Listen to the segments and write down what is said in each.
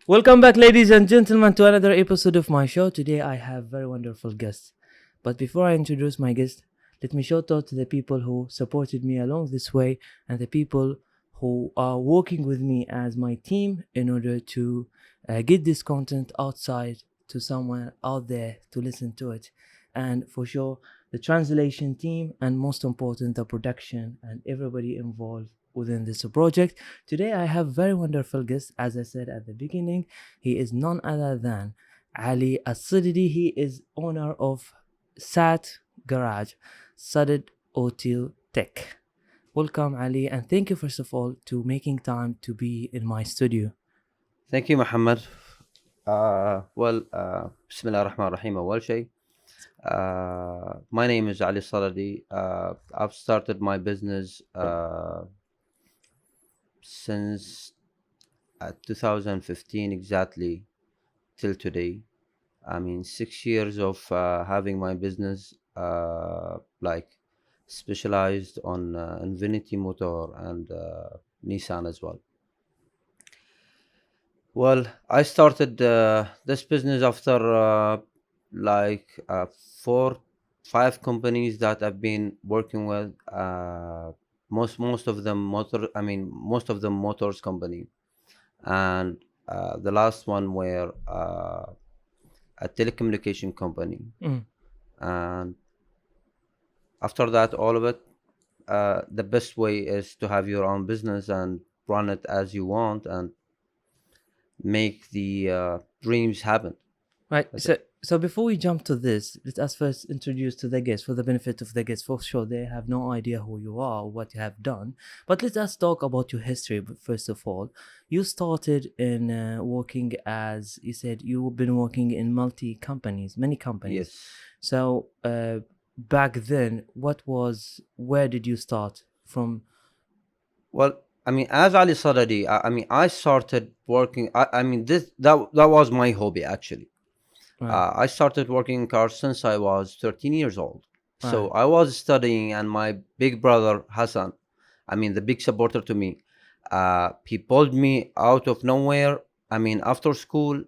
Welcome back, ladies and gentlemen, to another episode of my show. Today I have very wonderful guests. But before I introduce my guest, let me shout out to the people who supported me along this way and the people who are working with me as my team in order to get this content outside to someone out there to listen to it. And for sure, the translation team, and most important, the production and everybody involved within this project. Today I have very wonderful guest. As I said at the beginning, he is none other than Ali Al-Sadadi. He is owner of SAT Garage, Sadid Auto Tech. Welcome, Ali, and thank you first of all to making time to be in my studio. Thank you, Muhammad. Bismillah ar-Rahman ar-Rahim. أول شيء, my name is Ali Al-Sadadi. I've started my business since 2015 exactly till today. I mean, 6 years of having my business, like specialized on Infiniti motor and Nissan as well. Well, I started this business after four, five companies that I've been working with. Most of them motors company, and the last one were a telecommunication company. And after that, all of it, the best way is to have your own business and run it as you want and make the dreams happen. Right. So before we jump to this, let us first introduce to the guests for the benefit of the guests. For sure, they have no idea who you are or what you have done. But let us talk about your history. But first of all, you started in working as you said you've been working in many companies. Yes. So back then, where did you start from? Well, I mean, as Ali Sadadi, I started working. That was my hobby actually. Right. I started working in cars since I was 13 years old. So Right. I was studying, and my big brother Hassan, the big supporter to me, he pulled me out of nowhere. After school,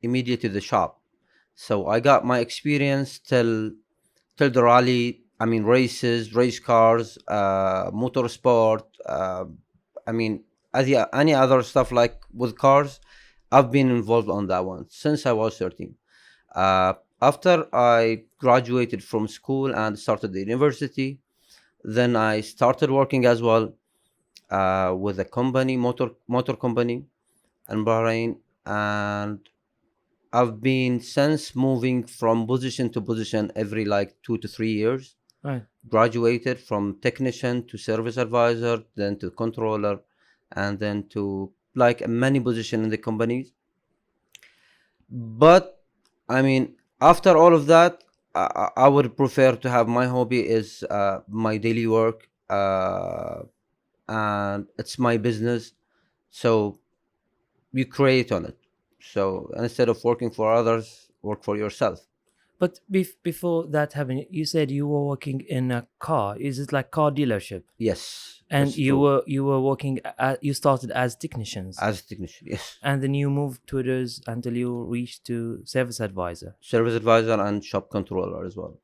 immediately to the shop. So I got my experience till the rally. Races, race cars, motorsport. I mean, any other stuff like with cars, I've been involved on that one since I was 13. After I graduated from school and started the university, then I started working as well with a company, motor company in Bahrain, and I've been since moving from position to position every like 2 to 3 years. Right. Graduated from technician to service advisor, then to controller, and then to like many position in the companies. But after all of that, I would prefer to have my hobby is my daily work, and it's my business. So you create on it. So instead of working for others, work for yourself. But before that happened, you said you were working in a car. Is it like car dealership? Yes, And that's true. you were working. You started as technicians, As a technician, yes, and then you moved to others until you reached to service advisor. service advisor and shop controller as well.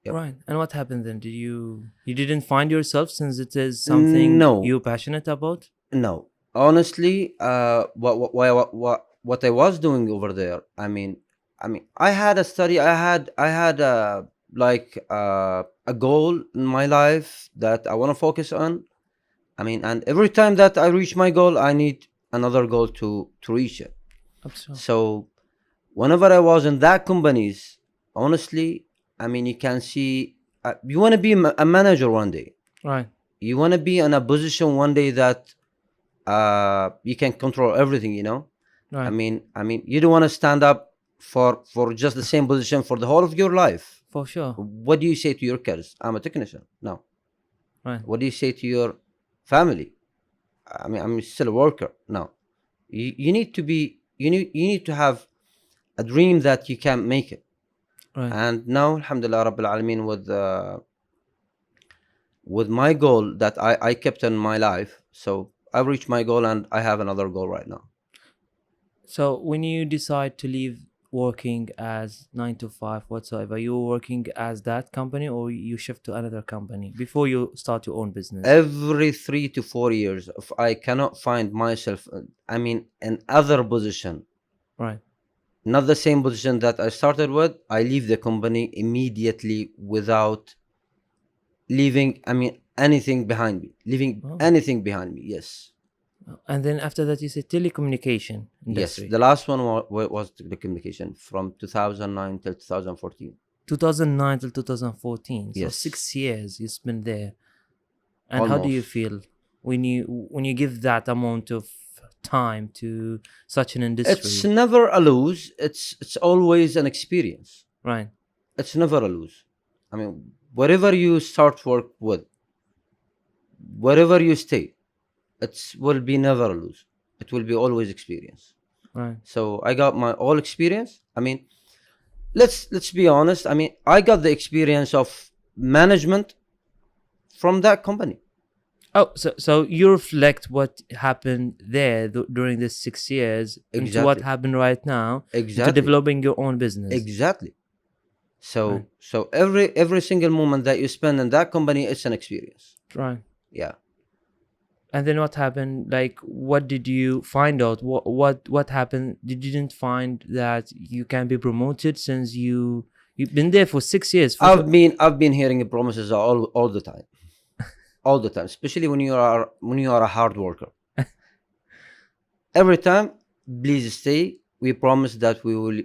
Yep. Right. And what happened then? Did you didn't find yourself since it is something No, you're passionate about? no. Honestly, what I was doing over there, I had a study. I had a goal in my life that I want to focus on. And every time that I reach my goal, I need another goal to reach it. Absolutely. So whenever I was in that companies, honestly, you can see you want to be a manager one day. Right. You want to be in a position one day that you can control everything. Right. You don't want to stand up for just the same position for the whole of your life. For sure. What do you say to your kids? I'm a technician. No. Right. What do you say to your family? I'm still a worker. No. You need to be. You need to have a dream that you can make it. Right. And now, Alhamdulillah, Rabbil Alameen, with my goal that I kept in my life. So I've reached my goal, and I have another goal right now. So when you decide to leave working as 9 to 5 whatsoever, you were working as that company or you shift to another company before you start your own business? Every 3 to 4 years, if I cannot find myself, in other position, Right. not the same position that I started with, I leave the company immediately without leaving, anything behind me. Leaving Oh. anything behind me. Yes. And then after that, you said telecommunication Yes. industry. The last one was the communication from 2009 till 2014. 2009 till 2014. So Yes. 6 years you spent there. And how do you Almost. feel when you give that amount of time to such an It's industry? never a lose. It's always an experience. Right. It's never a lose. Wherever you start work with, wherever you stay, it will be never a lose. It will be always experience. Right. So I got my all experience. Let's be honest. I got the experience of management from that company. Oh, so you reflect what happened there during these 6 years into what Exactly. happened right now into Exactly. developing your own business. Exactly. Right. So every single moment that you spend in that company, it's an experience. Right. Yeah. And then what happened? Like, what did you find out? What happened? You didn't find that you can be promoted since you've been there for 6 years. For sure. I've been hearing promises all the time, all the time. Especially when you are a hard worker. Every time, please stay. We promise that we will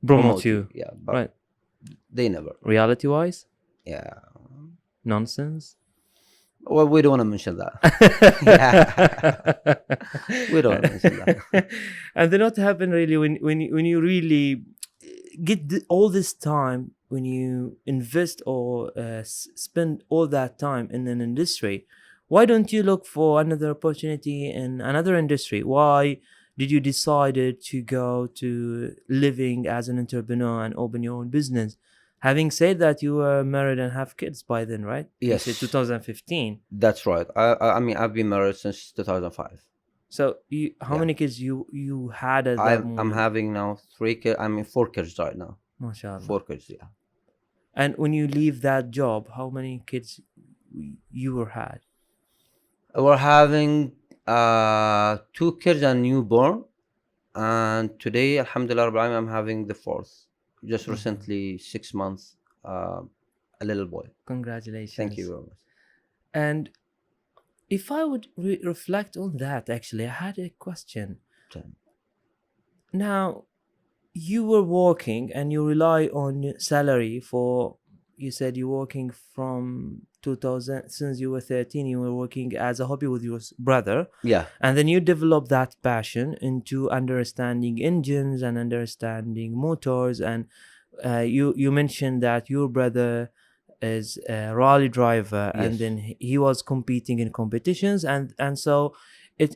Promote promote you. you. Yeah, but Right. they never. Reality wise, Yeah. nonsense. Well, we don't want to mention that. Yeah. We don't want to mention that. And then what happened really when you really get all this time, when you invest or spend all that time in an industry, why don't you look for another opportunity in another industry? Why did you decided to go to living as an entrepreneur and open your own business? Having said that, you were married and have kids by then, right? You said Yes, 2015. that's right. I've been married since 2005. So how Yeah. many kids you had at that I'm moment? having now 3 kids. 4 kids right now. MashaAllah. 4 kids. Yeah. And when you leave that job, how many kids you were had? We're having 2 kids and newborn, and today, Alhamdulillah, Rabbil Alamin, I'm having the fourth. Just Mhm. recently, 6 months, a little boy. Thank you Congratulations. very much. And if I would reflect on that, actually, I had a question. Ten. Now, you were working and you rely on salary for, you said you're working from 2000, since you were 13, you were working as a hobby with your brother. Yeah. And then you develop that passion into understanding engines and understanding motors. And you mentioned that your brother is a rally driver, and Yes. then he was competing in competitions, and so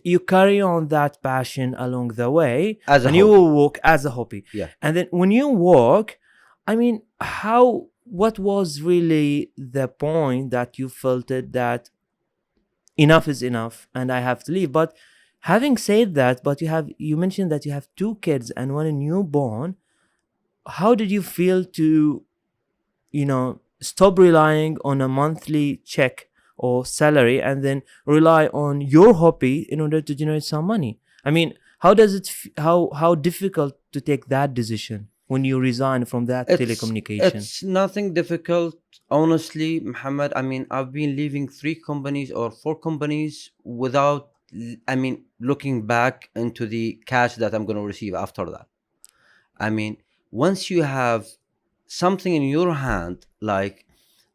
you carry on that passion along the way, As a and you hobby. will work as a hobby. Yeah. And then when you work, I mean, what was really the point that you felt it that enough is enough and I have to leave? But having said that, but you mentioned that you have 2 kids and one newborn. How did you feel to stop relying on a monthly check or salary and then rely on your hobby in order to generate some money? I mean, how does it how difficult to take that decision when you resign from that telecommunication? It's nothing difficult, honestly, Muhammad. I've been leaving 3 companies or 4 companies without, looking back into the cash that I'm going to receive after that. I mean, once you have something in your hand, like,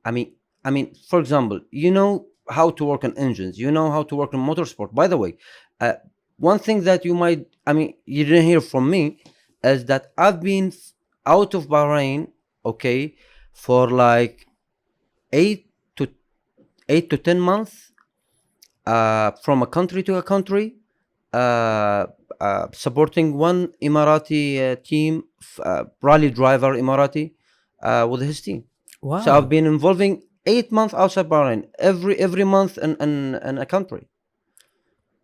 I mean, for example, you know how to work on engines, you know how to work on motorsport. By the way, uh, one thing that you didn't hear from me is that I've been out of Bahrain, okay, for like 8 to 10 months, from a country to a country, uh, supporting one Emirati team, rally driver Emirati, with his team. So I've Wow. been involving 8 months outside Bahrain, every month in a country.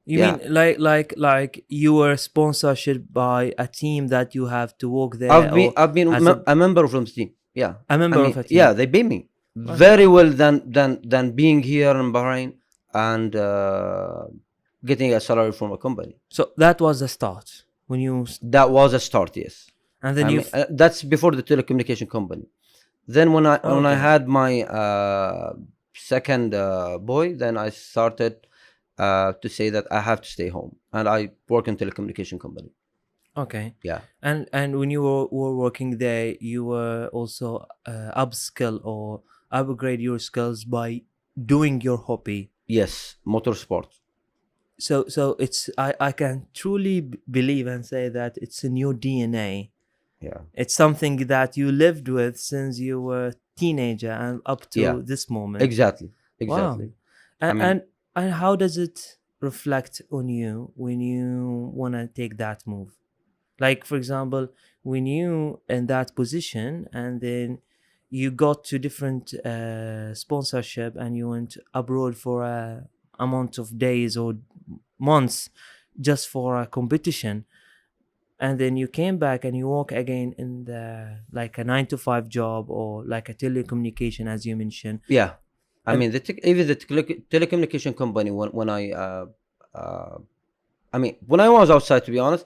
You Yeah, mean like you were sponsorship by a team that you have to work there, or I've been as a member from the team. Yeah, a I member of mean, a yeah, team? they pay me Okay. very well than being here in Bahrain and getting a salary from a company. So that was the start when you, That was a start, yes. and then I you. mean, that's before the telecommunication company. Then when I Okay. had my second boy, then I started to say that I have to stay home, and I work in telecommunication company. Okay. Yeah. And when you were working there, you were also upskill or upgrade your skills by doing your hobby. Yes, motorsport. So it's, I can truly believe and say that it's in your DNA. Yeah. It's something that you lived with since you were teenager and up Yeah. to this moment. Exactly. Wow. Exactly. I And mean, and, and how does it reflect on you when you want to take that move? Like, for example, when you in that position and then you got to different sponsorship and you went abroad for a amount of days or months just for a competition, and then you came back and you work again in the like a 9 to 5 job or like a telecommunication as you mentioned. yeah. I And mean, even the telecommunication company when uh, I mean, when I was outside, to be honest,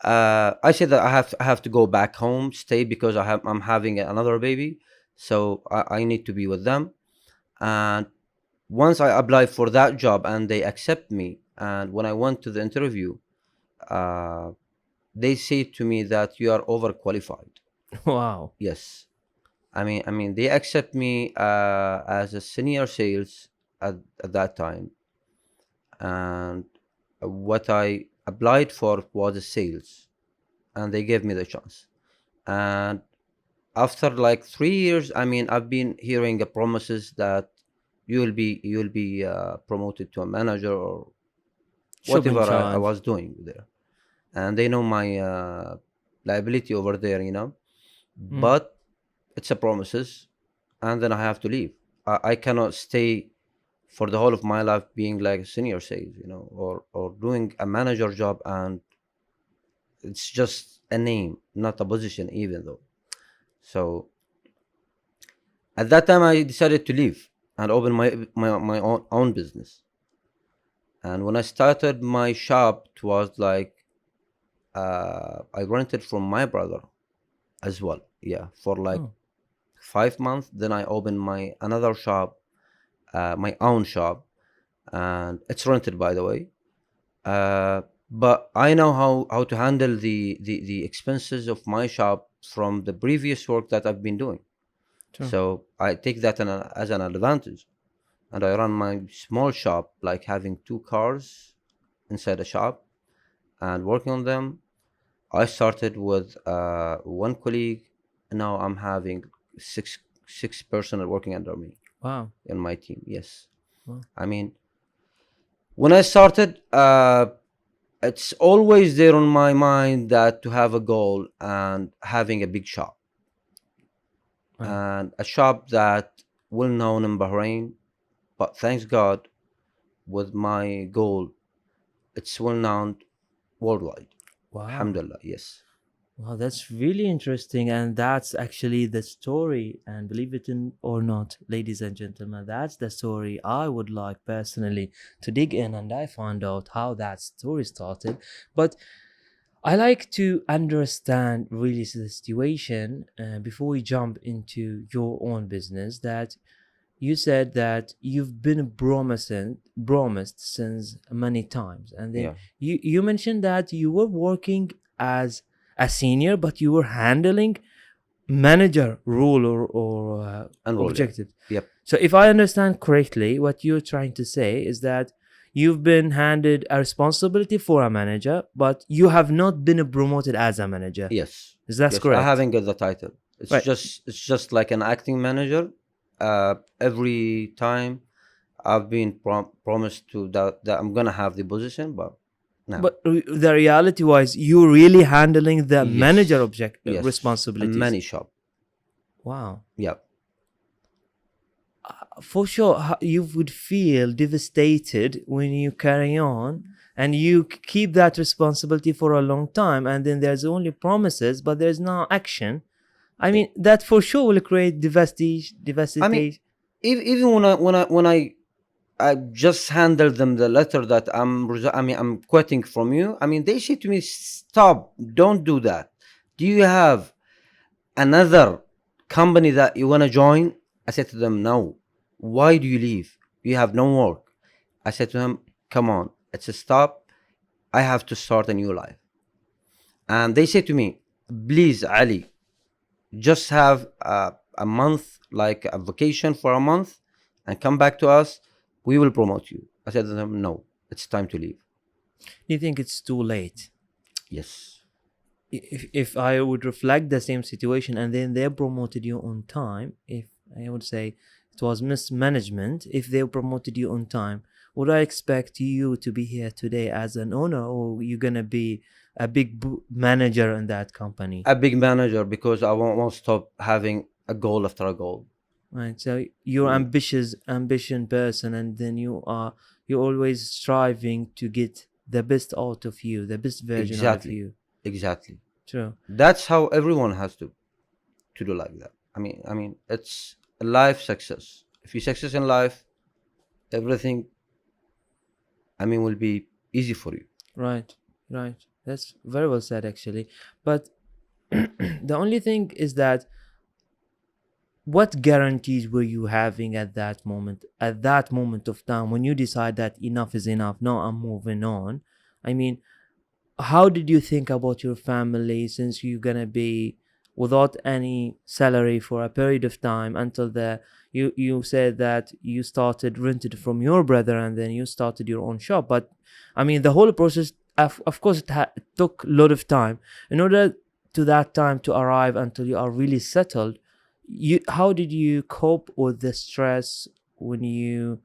I said that I have to go back home, stay because I'm having another baby, so I need to be with them. And once I applied for that job and they accept me, and when I went to the interview, uh, they say to me that you are overqualified. wow. Yes, I mean they accept me as a senior sales at that time, and what I applied for was a sales, and they gave me the chance. And after like 3 years, I mean, I've been hearing promises that you will be promoted to a manager or Should be in whatever I charge. was doing there, and they know my liability over there, Mm. but it's a promises, and then I have to leave. I cannot stay for the whole of my life being like a senior sales, or doing a manager job, and it's just a name, not a position, even though. So at that time, I decided to leave and open my own business. And when I started my shop, it was like I rented from my brother as well. Yeah, for like Oh. 5 months. Then I opened my another shop, my own shop, and it's rented, by the way. But I know how to handle the expenses of my shop from the previous work that I've been doing. True. So I take that as an advantage, and I run my small shop like having two cars inside a shop and working on them. I started with one colleague. Now I'm having six personnel working under me Wow. in my team. Yes, Wow. I mean, when I started, it's always there on my mind that to have a goal and having a big shop, Wow. and a shop that well known in Bahrain. But thanks God, with my goal, it's well known worldwide. Wow. Alhamdulillah. Yes. Wow, that's really interesting. And that's actually the story. And believe it in or not, ladies and gentlemen, that's the story I would like personally to dig in. And I found out how that story started. But I like to understand really the situation before we jump into your own business. That you said that you've been promised since many times, and then Yeah. you mentioned that you were working as a senior, but you were handling manager role or Enroll. Yeah. objective. Yep. So if I understand correctly, what you're trying to say is that you've been handed a responsibility for a manager, but you have not been promoted as a manager. Yes. Is that Yes. I correct? haven't got the title. It's Right. just it's just like an acting manager. Every time I've been promised to that I'm gonna have the position, but no. But the reality wise, you're really handling the manager Yes. object Yes. A responsibilities. many shop. Wow. Yep. For sure, you would feel devastated when you carry on and you keep that responsibility for a long time, and then there's only promises but there's no action. I mean, that for sure will create I mean, devastation. even when I just handed them the letter that I'm quitting from you. I mean, they say to me, "Stop! Don't do that. Do you have another company that you want to join?" I said to them, "No. Why do you leave? You have no work." I said to him, "Come on, it's a stop. I have to start a new life." And they said to me, "Please, Ali, just have a month, like a vacation for a month, and come back to us. We will promote you." I said to them, "No, it's time to leave." Do you think it's too late? Yes, If I would reflect the same situation and then they promoted you on time, if I would say it was mismanagement, if they promoted you on time, would I expect you to be here today as an owner, or you gonna be a big manager in that company? a big manager, because I won't stop having a goal after a goal. Right. So you're Mm, ambition person, and then you're always striving to get the best out of you, the best version out of exactly, you. exactly. True. That's how everyone has to do like that. I mean, it's a life success. If you success in life, everything, will be easy for you. Right. Right. That's very well said, actually. But the only thing is that what guarantees were you having at that moment of time when you decide that enough is enough? No, I'm moving on. I mean, how did you think about your family, since you're gonna be without any salary for a period of time until you said that you started rented from your brother and then you started your own shop? But I mean, the whole process, of course, it took a lot of time in order to that time to arrive until you are really settled. How did you cope with the stress when you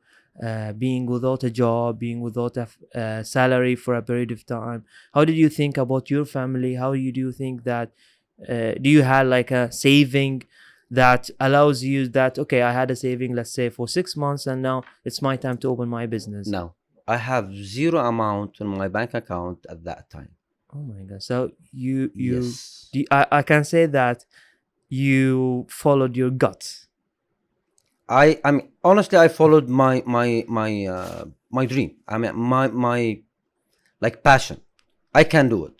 being without a job, being without a salary for a period of time? How did you think about your family? How do you think that do you have like a saving that allows you that, okay, I had a saving, let's say, for 6 months, and now it's my time to open my business? Now, I have zero amount on my bank account at that time. Oh my god! So Yes. I can say that you followed your gut. I mean, honestly, I followed my dream. My like passion. I can do it.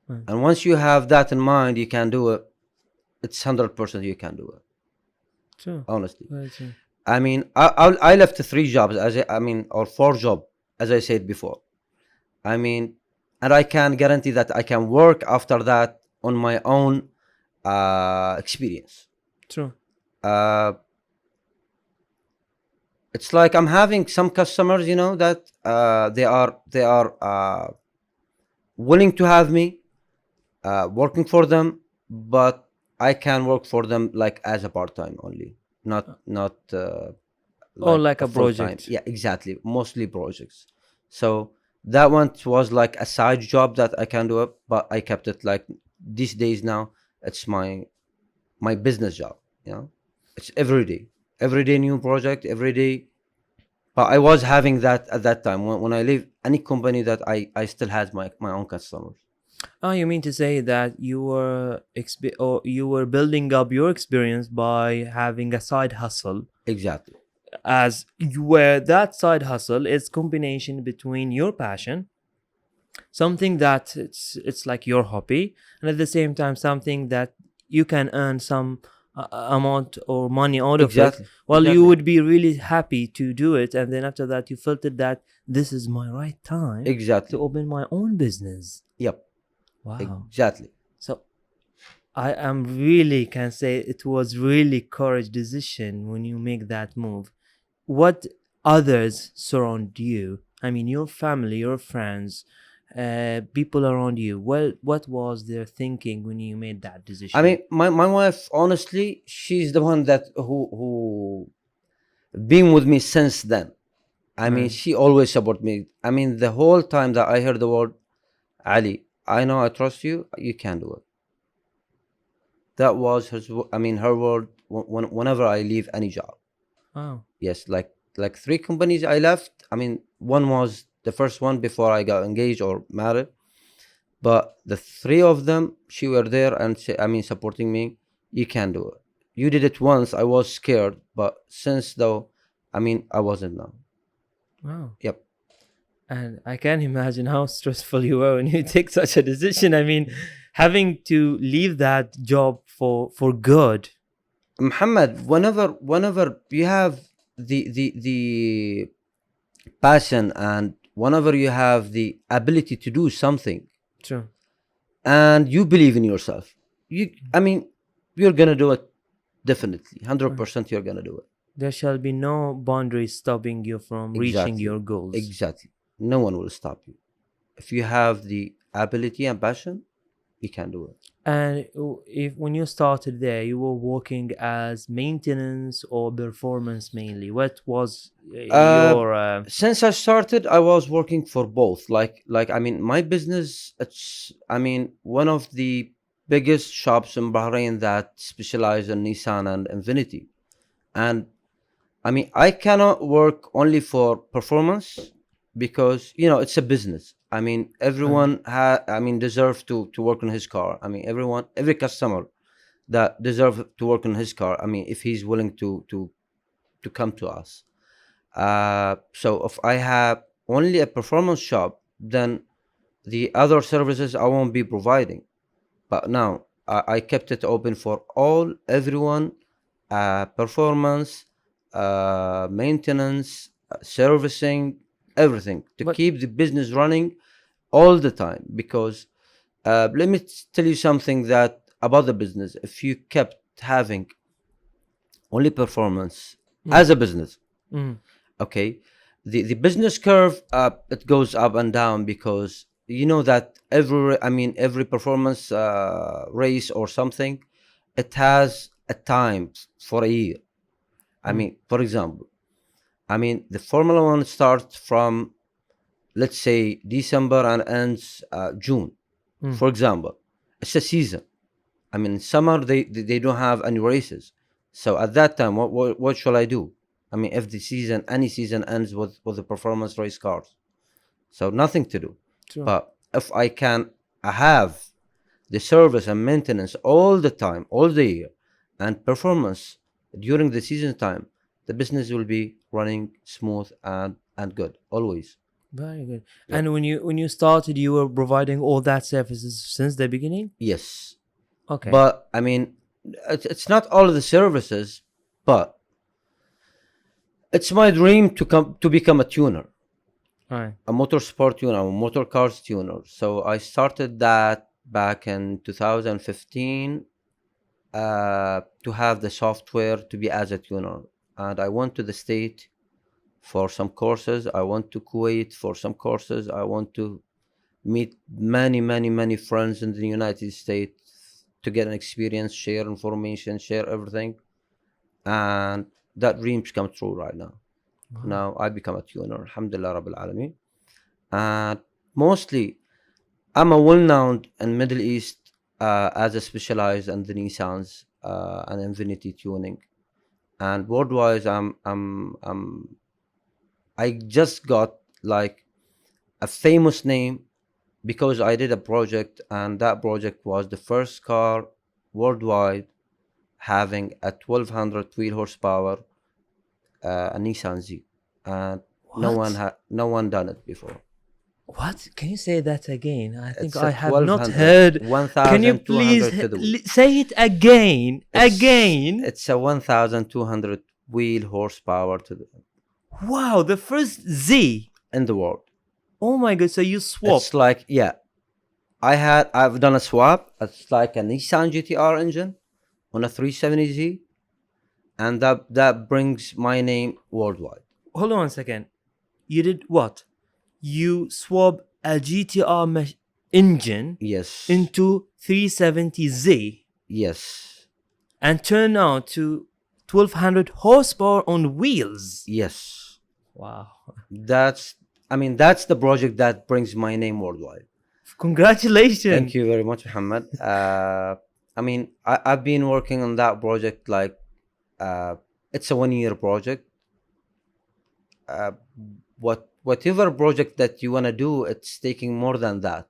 Right. And once you have that in mind, you can do it. It's 100% you can do it. True. Honestly, Very true. I left 3 jobs, or 4 jobs, as I said before. I mean, and I can guarantee that I can work after that on my own experience. True. Uh, it's like I'm having some customers, that they are willing to have me working for them, but I can work for them like as a part time only, not Or like like a a full time. project. Yeah, exactly. Mostly projects. So that one was like a side job that I can do it, but I kept it like these days now. It's my business job. It's every day new project every day. But I was having that at that time when I leave any company that I still had my own customers. Oh, you mean to say that you were or you were building up your experience by having a side hustle, Exactly. as you were that side hustle is combination between your passion, something that it's like your hobby, and at the same time something that you can earn some amount or money out of it. Exactly. Well, you Exactly. would be really happy to do it, and then after that you felt it that this is my right time to Exactly. open my own business. Yep. Wow. Exactly. So I am really can say it was really courage decision when you make that move. What others surround you? I mean, your family, your friends, people around you. What was their thinking when you made that I mean, decision? my wife, honestly, she's the one that who been with me since then. I mean, Right. she always support me. I mean, the whole time that I heard the word Ali, I know I trust you. You can do it. That was her word. Whenever I leave any job, Wow. yes, like 3 companies I left. I mean, one was the first one before I got engaged or married. But the three of them, she were there and supporting me. You can do it. You did it once. I was scared, but since though, I wasn't now. Wow. Yep. And I can't imagine how stressful you were when you take such a decision. I mean, having to leave that job for good. Muhammad, whenever you have the passion, and whenever you have the ability to do something, True. and you believe in yourself, you're gonna do it. Definitely, 100% you're gonna do it. There shall be no boundaries stopping you from reaching Exactly. your goals. Exactly. No one will stop you. If you have the ability and passion, you can do it. And if when you started there, you were working as maintenance or performance mainly. What was your Since I started, I was working for both. My business, it's one of the biggest shops in Bahrain that specialize in Nissan and Infiniti. And I cannot work only for performance, because it's a business. Everyone deserves to work on his car. Every customer that deserve to work on his car. If he's willing to come to us. So if I have only a performance shop, then the other services I won't be providing. But now I kept it open for everyone, performance, maintenance, servicing, everything, to But keep the business running all the time. Because let me tell you something that about the business. If you kept having only performance as a business, mm, okay, the business curve, it goes up and down, because you know that every performance race or something, it has a time for a year. For example, the Formula One starts from, let's say, December and ends June. For example, it's a season. In summer they don't have any races. So at that time, what shall I do? If any season ends with the performance race cars, so nothing to do. true. But if I can have the service and maintenance all the time, all the year, and performance during the season time, the business will be running smooth and good always. Very good. Yep. And when you started, you were providing all that services since the beginning. Yes. Okay. But it's not all of the services, but it's my dream to become a tuner, All right. a motorsport tuner, a motor cars tuner. So I started that back in 2015, to have the software to be as a tuner. And I went to the state for some courses. I went to Kuwait for some courses. I want to meet many friends in the United States to get an experience, share information, share everything. And that dreams come true right now. Wow. Now I become a tuner, alhamdulillah rabbil alameen. And mostly I'm a well-known in Middle East, as a specialized in the Nissans and Infiniti tuning. And worldwide, I just got like a famous name, because I did a project, and that project was the first car worldwide having a 1200 wheel horsepower, a Nissan Z, and What? no one done it before. What? Can you say that again? I think It's I a have not 1200, heard. Can you please 1200 to the wheel. say it again? It's, Again? it's a 1200 wheel horsepower Wow, the first Z. in the world. Oh my god, so you swapped. It's like, yeah, I've done a swap. It's like a Nissan GTR engine on a 370Z, and that brings my name worldwide. Hold on a second. You did what? You swap a GTR engine Yes. into 370Z Yes. and turn out to 1200 horsepower on wheels. Yes. Wow. That's the project that brings my name worldwide. Congratulations. Thank you very much, Muhammad. I've been working on that project, like, it's a 1 year project. uh, whatever project that you want to do, it's taking more than that.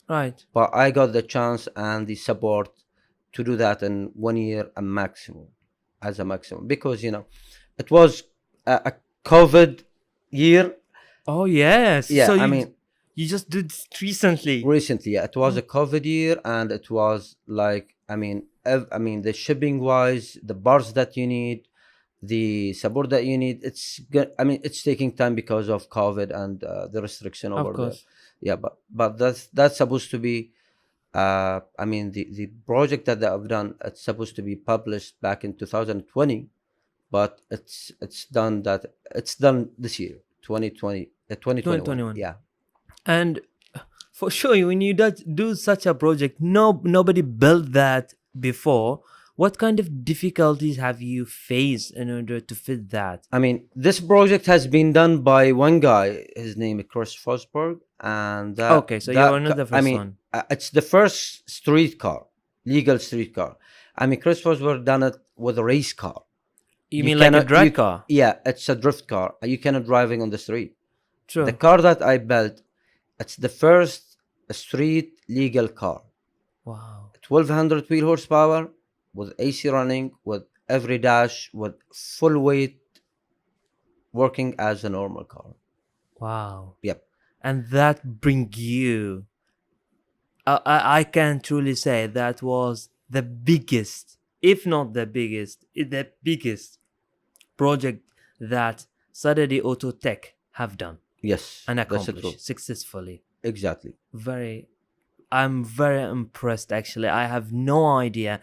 Right. But I got the chance and the support to do that in 1 year a maximum, as a maximum, because it was a COVID year. Oh yes. Yeah, So I you mean, you just did it recently. recently, yeah, it was Oh, a COVID year, and it was like, I mean, I mean, the shipping wise, the parts that you need, the support that you need, I mean, it's taking time because of COVID and the restriction of over there. course. Yeah, but that's supposed to be. I mean, the project that I've done, it's supposed to be published back in 2020, but it's done this year, 2020, 2021. 2021. Yeah. And for sure, when you do such a project, nobody built that before. What kind of difficulties have you faced in order to fit that? I mean, this project has been done by one guy. His name is Chris Fosberg, and Okay, so you're not the I first mean, one. it's the first street car, legal street car. I mean, Chris Fosberg done it with a race car. You You mean like a cannot, drag car? yeah, it's a drift car. You cannot driving on the street. The True. car that I built, it's the first street legal car. Wow. 1200 wheel horsepower with AC running, with every dash, with full weight, working as a normal car. Wow. Yep. And that bring you. I can truly say that was the biggest, if not the biggest project that Sadadi Auto Tech have done Yes, and that's the truth. accomplished successfully. Exactly. Very, I'm very impressed. Actually, I have no idea.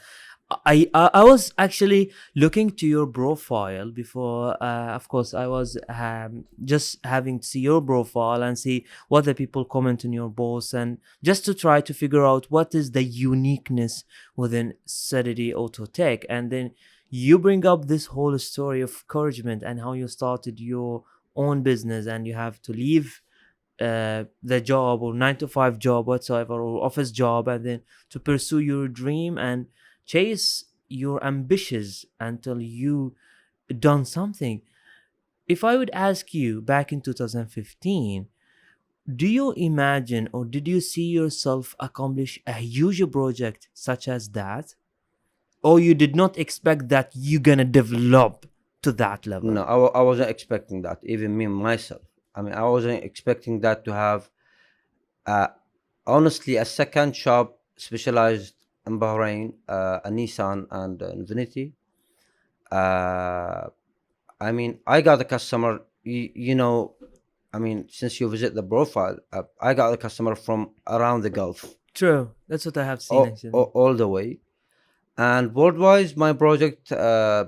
I was actually looking to your profile before. Of course, I was just having to see your profile and see what the people comment on your posts, and just to try to figure out what is the uniqueness within Sadidi Auto Tech. And then you bring up this whole story of encouragement and how you started your own business and you have to leave the job or 9 to 5 job whatsoever or office job, and then to pursue your dream and chase your ambitions until you done something. If I would ask you back in 2015, do you imagine or did you see yourself accomplish a huge project such as that, or you did not expect that you're gonna develop to that level? No, I wasn't expecting that. Even me myself. I mean, I wasn't expecting that to have, uh, honestly, a second shop specialized in Bahrain, a Nissan and Infiniti. Uh, I mean, I got a customer. I mean, since you visit the profile, I got a customer from around the Gulf, True, that's what I have seen actually. all the way. And worldwide, my project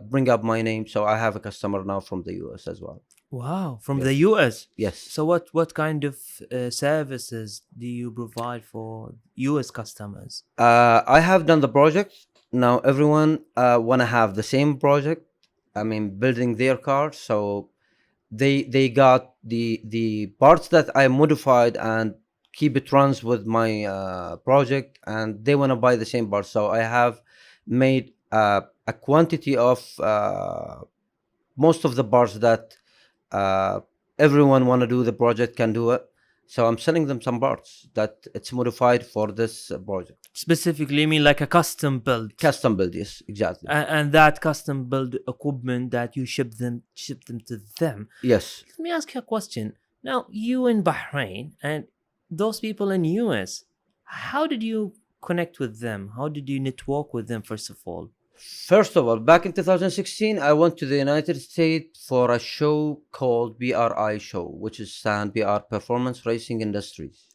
bring up my name, so I have a customer now from the US as well. Wow, from the Yes, US. yes. So what kind of services do you provide for US customers? I have done the project. Now everyone wanna have the same project. I mean, building their car, so they got the parts that I modified and keep it runs with my project, and they want to buy the same parts. So I have made a quantity of most of the parts that uh, everyone want to do the project can do it. So I'm selling them some parts that it's modified for this project. Specifically, you mean like a custom build, Custom build, yes, exactly. and that custom build equipment that you ship them to them. Yes. Let me ask you a question. Now, you in Bahrain and those people in US, how did you connect with them? How did you network with them first of all? First of all, back in 2016, I went to the United States for a show called BRI Show, which is stand BR Performance Racing Industries.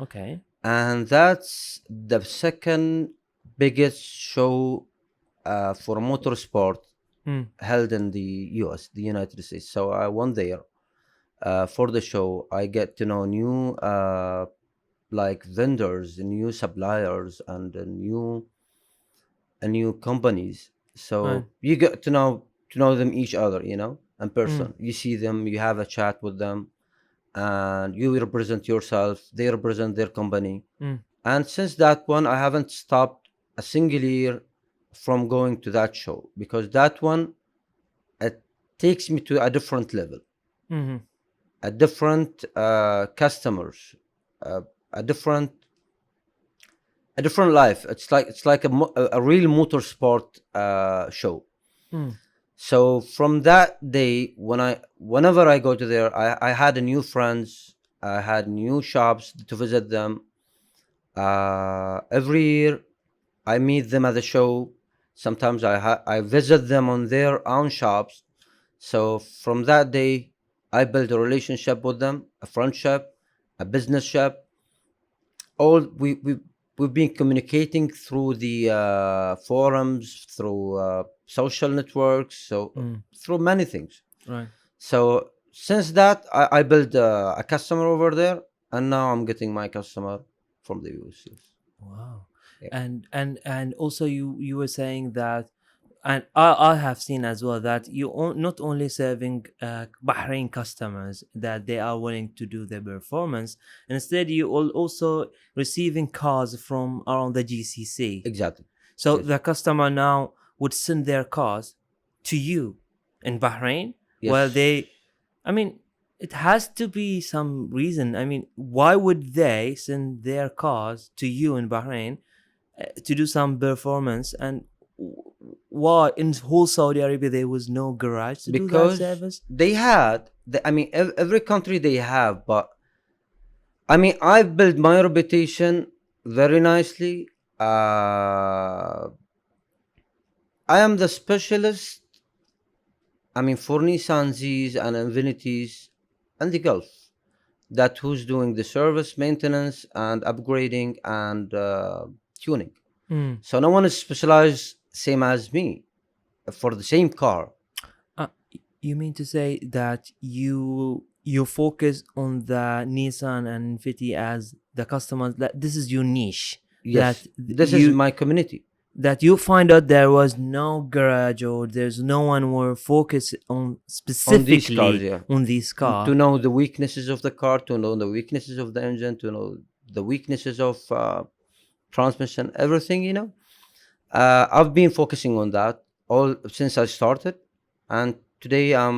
Okay. And that's the second biggest show for motorsport Hmm. held in the US, the United States. So I went there for the show. I get to know new like vendors, new suppliers, and new companies. Right. So you get to know them each other, in Hmm. person. You see them, you have a chat with them, and you represent yourself. They represent their company. Hmm. And since that one, I haven't stopped a single year from going to that show, because that one, it takes me to a different level. Hmm. a different customers, uh, a different a different life. It's like a real motorsport show. Mm. So from that day, whenever I go to there, I had a new friends, I had new shops to visit them. Every year I meet them at the show. Sometimes I visit them on their own shops. So from that day, I built a relationship with them, a friendship, a business ship. All we've been communicating through the forums, through social networks, so Mm. through many things. Right. So since that, I built a customer over there, and now I'm getting my customer from the US. Yes. Wow. Yeah. And also you were saying that, and I have seen as well that you not only serving Bahrain customers that they are willing to do their performance, instead you also receiving cars from around the GCC. Exactly. So Yes. the customer now would send their cars to you in Bahrain. Well, Yes. I mean, it has to be some reason. I mean, why would they send their cars to you in Bahrain to do some performance? And why in whole Saudi Arabia there was no garage to do that Because service? they had, I mean, every country they have, but I mean, I built my reputation very nicely. I am the specialist. I mean, for Nissan Z's and Infinitis and the Gulf, that who's doing the service, maintenance, and upgrading and tuning. Mm. So no one is specialized same as me for the same car. Uh, you mean to say that you focus on the Nissan and Infiniti as the customers, that this is your niche, that Yes, this is my community. you find out there was no garage or there's no one were focused on On these cars, specifically yeah. on this car. To know the weaknesses of the car, to know the weaknesses of the engine, to know the weaknesses of transmission, everything, I've been focusing on that all since I started, and today I'm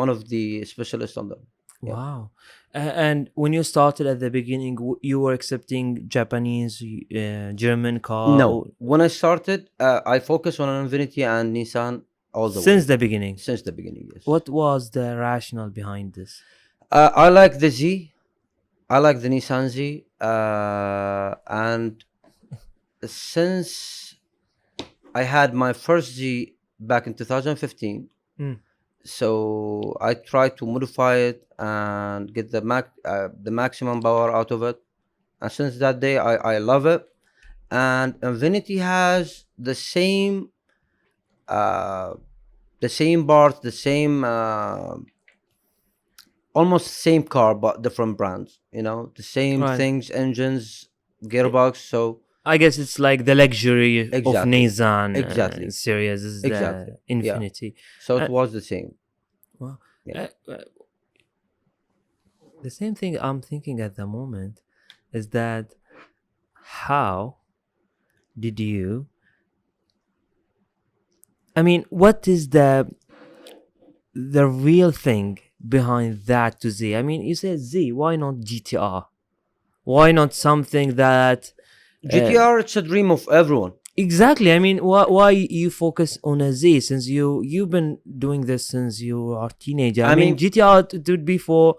one of the specialists on them. Yeah. Wow. And when you started at the beginning, you were accepting Japanese, German car No, when I started, I focused on Infiniti and Nissan all the since way the beginning. since the beginning. Yes. What was the rationale behind this? I like the Z. I like the Nissan Z. And since I had my first Z back in 2015, Mm. so I tried to modify it and get the maximum power out of it. And since that day, I love it. And Infinity has uh, the same parts, the same almost same car but different brands. The same Right. things, engines, gearbox. So I guess it's like the luxury of exactly, Nissan exactly, series is exactly. the Yeah. Infinity. So Uh, it was the same. well, Yeah. the same thing I'm thinking at the moment is that how did you? I mean, what is the real thing behind that to Z? I mean, you said Z. Why not GTR? Why not something that? GTR, it's a dream of everyone. Exactly. I mean, why you focus on a Z since you've been doing this since you are a teenager? I I mean, mean, GTR it would be for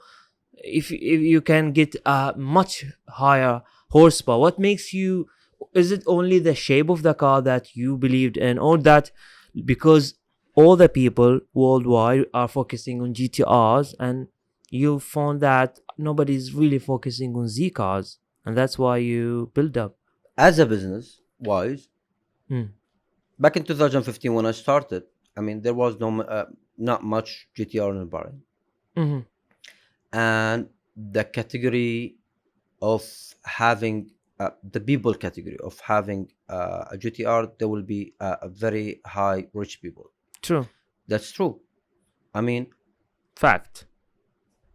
if you can get a much higher horsepower. What makes you? Is it only the shape of the car that you believed in, or that because all the people worldwide are focusing on GTRs and you found that nobody's really focusing on Z cars, and that's why you build up? as a business wise, Mm. back in 2015 when I started, I mean, there was not much GTR in Bahrain, Mm-hmm. and the category of having the people category of having a GTR, there will be a very high rich people. True. That's true. I mean, Fact.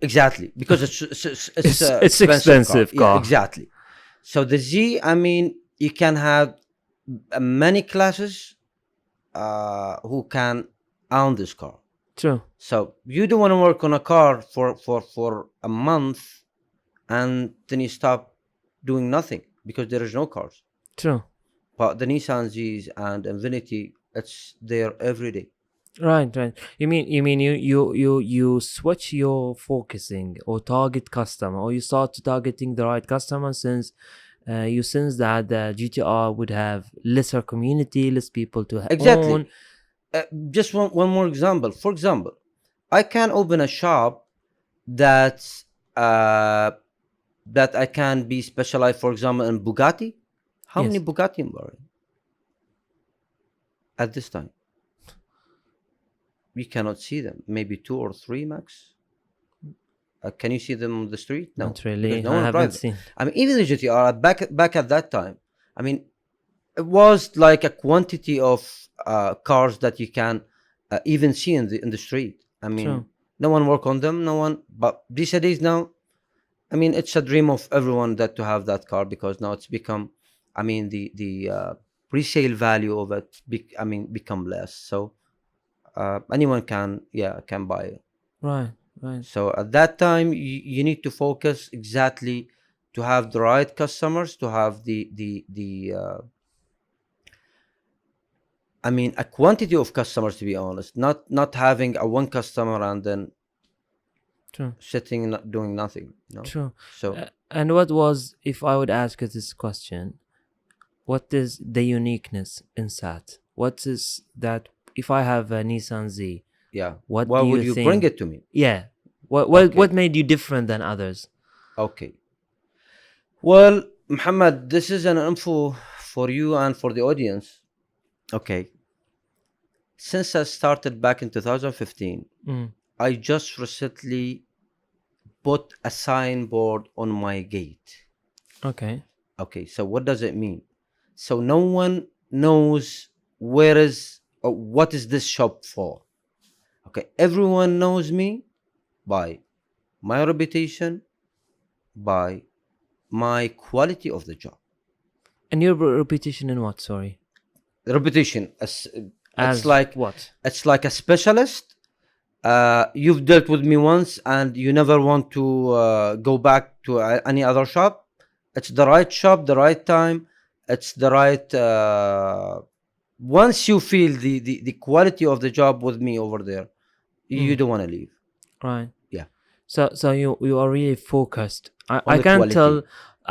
exactly, because it's a It's expensive car. expensive Yeah, car. exactly. So the Z, I mean, you can have many classes who can own this car. True. So you don't want to work on a car for a month and then you stop doing nothing because there is no cars. True. But the Nissan Z's and Infiniti, it's there every day. Right, right. You mean you switch your focusing or target customer, or you start targeting the right customer, since you sense that the GTR would have lesser community, less people to Exactly. own. Just one more example. For example, I can open a shop that's that I can be specialized, for example, in Bugatti. How many Yes, Bugatti in Bahrain at this time? We cannot see them. Maybe two or three max. Can you see them on the street? No, not because really. no I one haven't drives them. seen. I mean, even the GTR back at that time. I mean, it was like a quantity of cars that you can even see in the street. I mean, True. no one work on them. No one. But these days now, I mean, it's a dream of everyone that to have that car because now it's become. I mean, the resale value of it. Become less. So anyone can buy it. Right, right. So at that time, you need to focus exactly to have the right customers, to have a quantity of customers, to be honest, not having a one customer and then True, sitting not doing nothing. No. true. So And what was, if I would ask you this question, what is the uniqueness in SAT? What is that? If I have a Nissan Z, yeah, what why do would you you bring think? it to me? Yeah. What Okay, made you different than others? okay. Well, Muhammad, this is an info for you and for the audience. Okay, since I started back in 2015, Mm, I just recently put a signboard on my gate. okay. Okay, so what does it mean? So no one knows where is or what is this shop for. Okay, everyone knows me by my reputation, by my quality of the job. And your repetition in what? Sorry. The reputation, it's As like what? it's like a specialist. You've dealt with me once, and you never want to go back to any other shop. It's the right shop, the right time. It's the right. Once you feel the quality of the job with me over there, you Mm, don't want to leave. right. Yeah, So you are really focused. I, on I the can quality. tell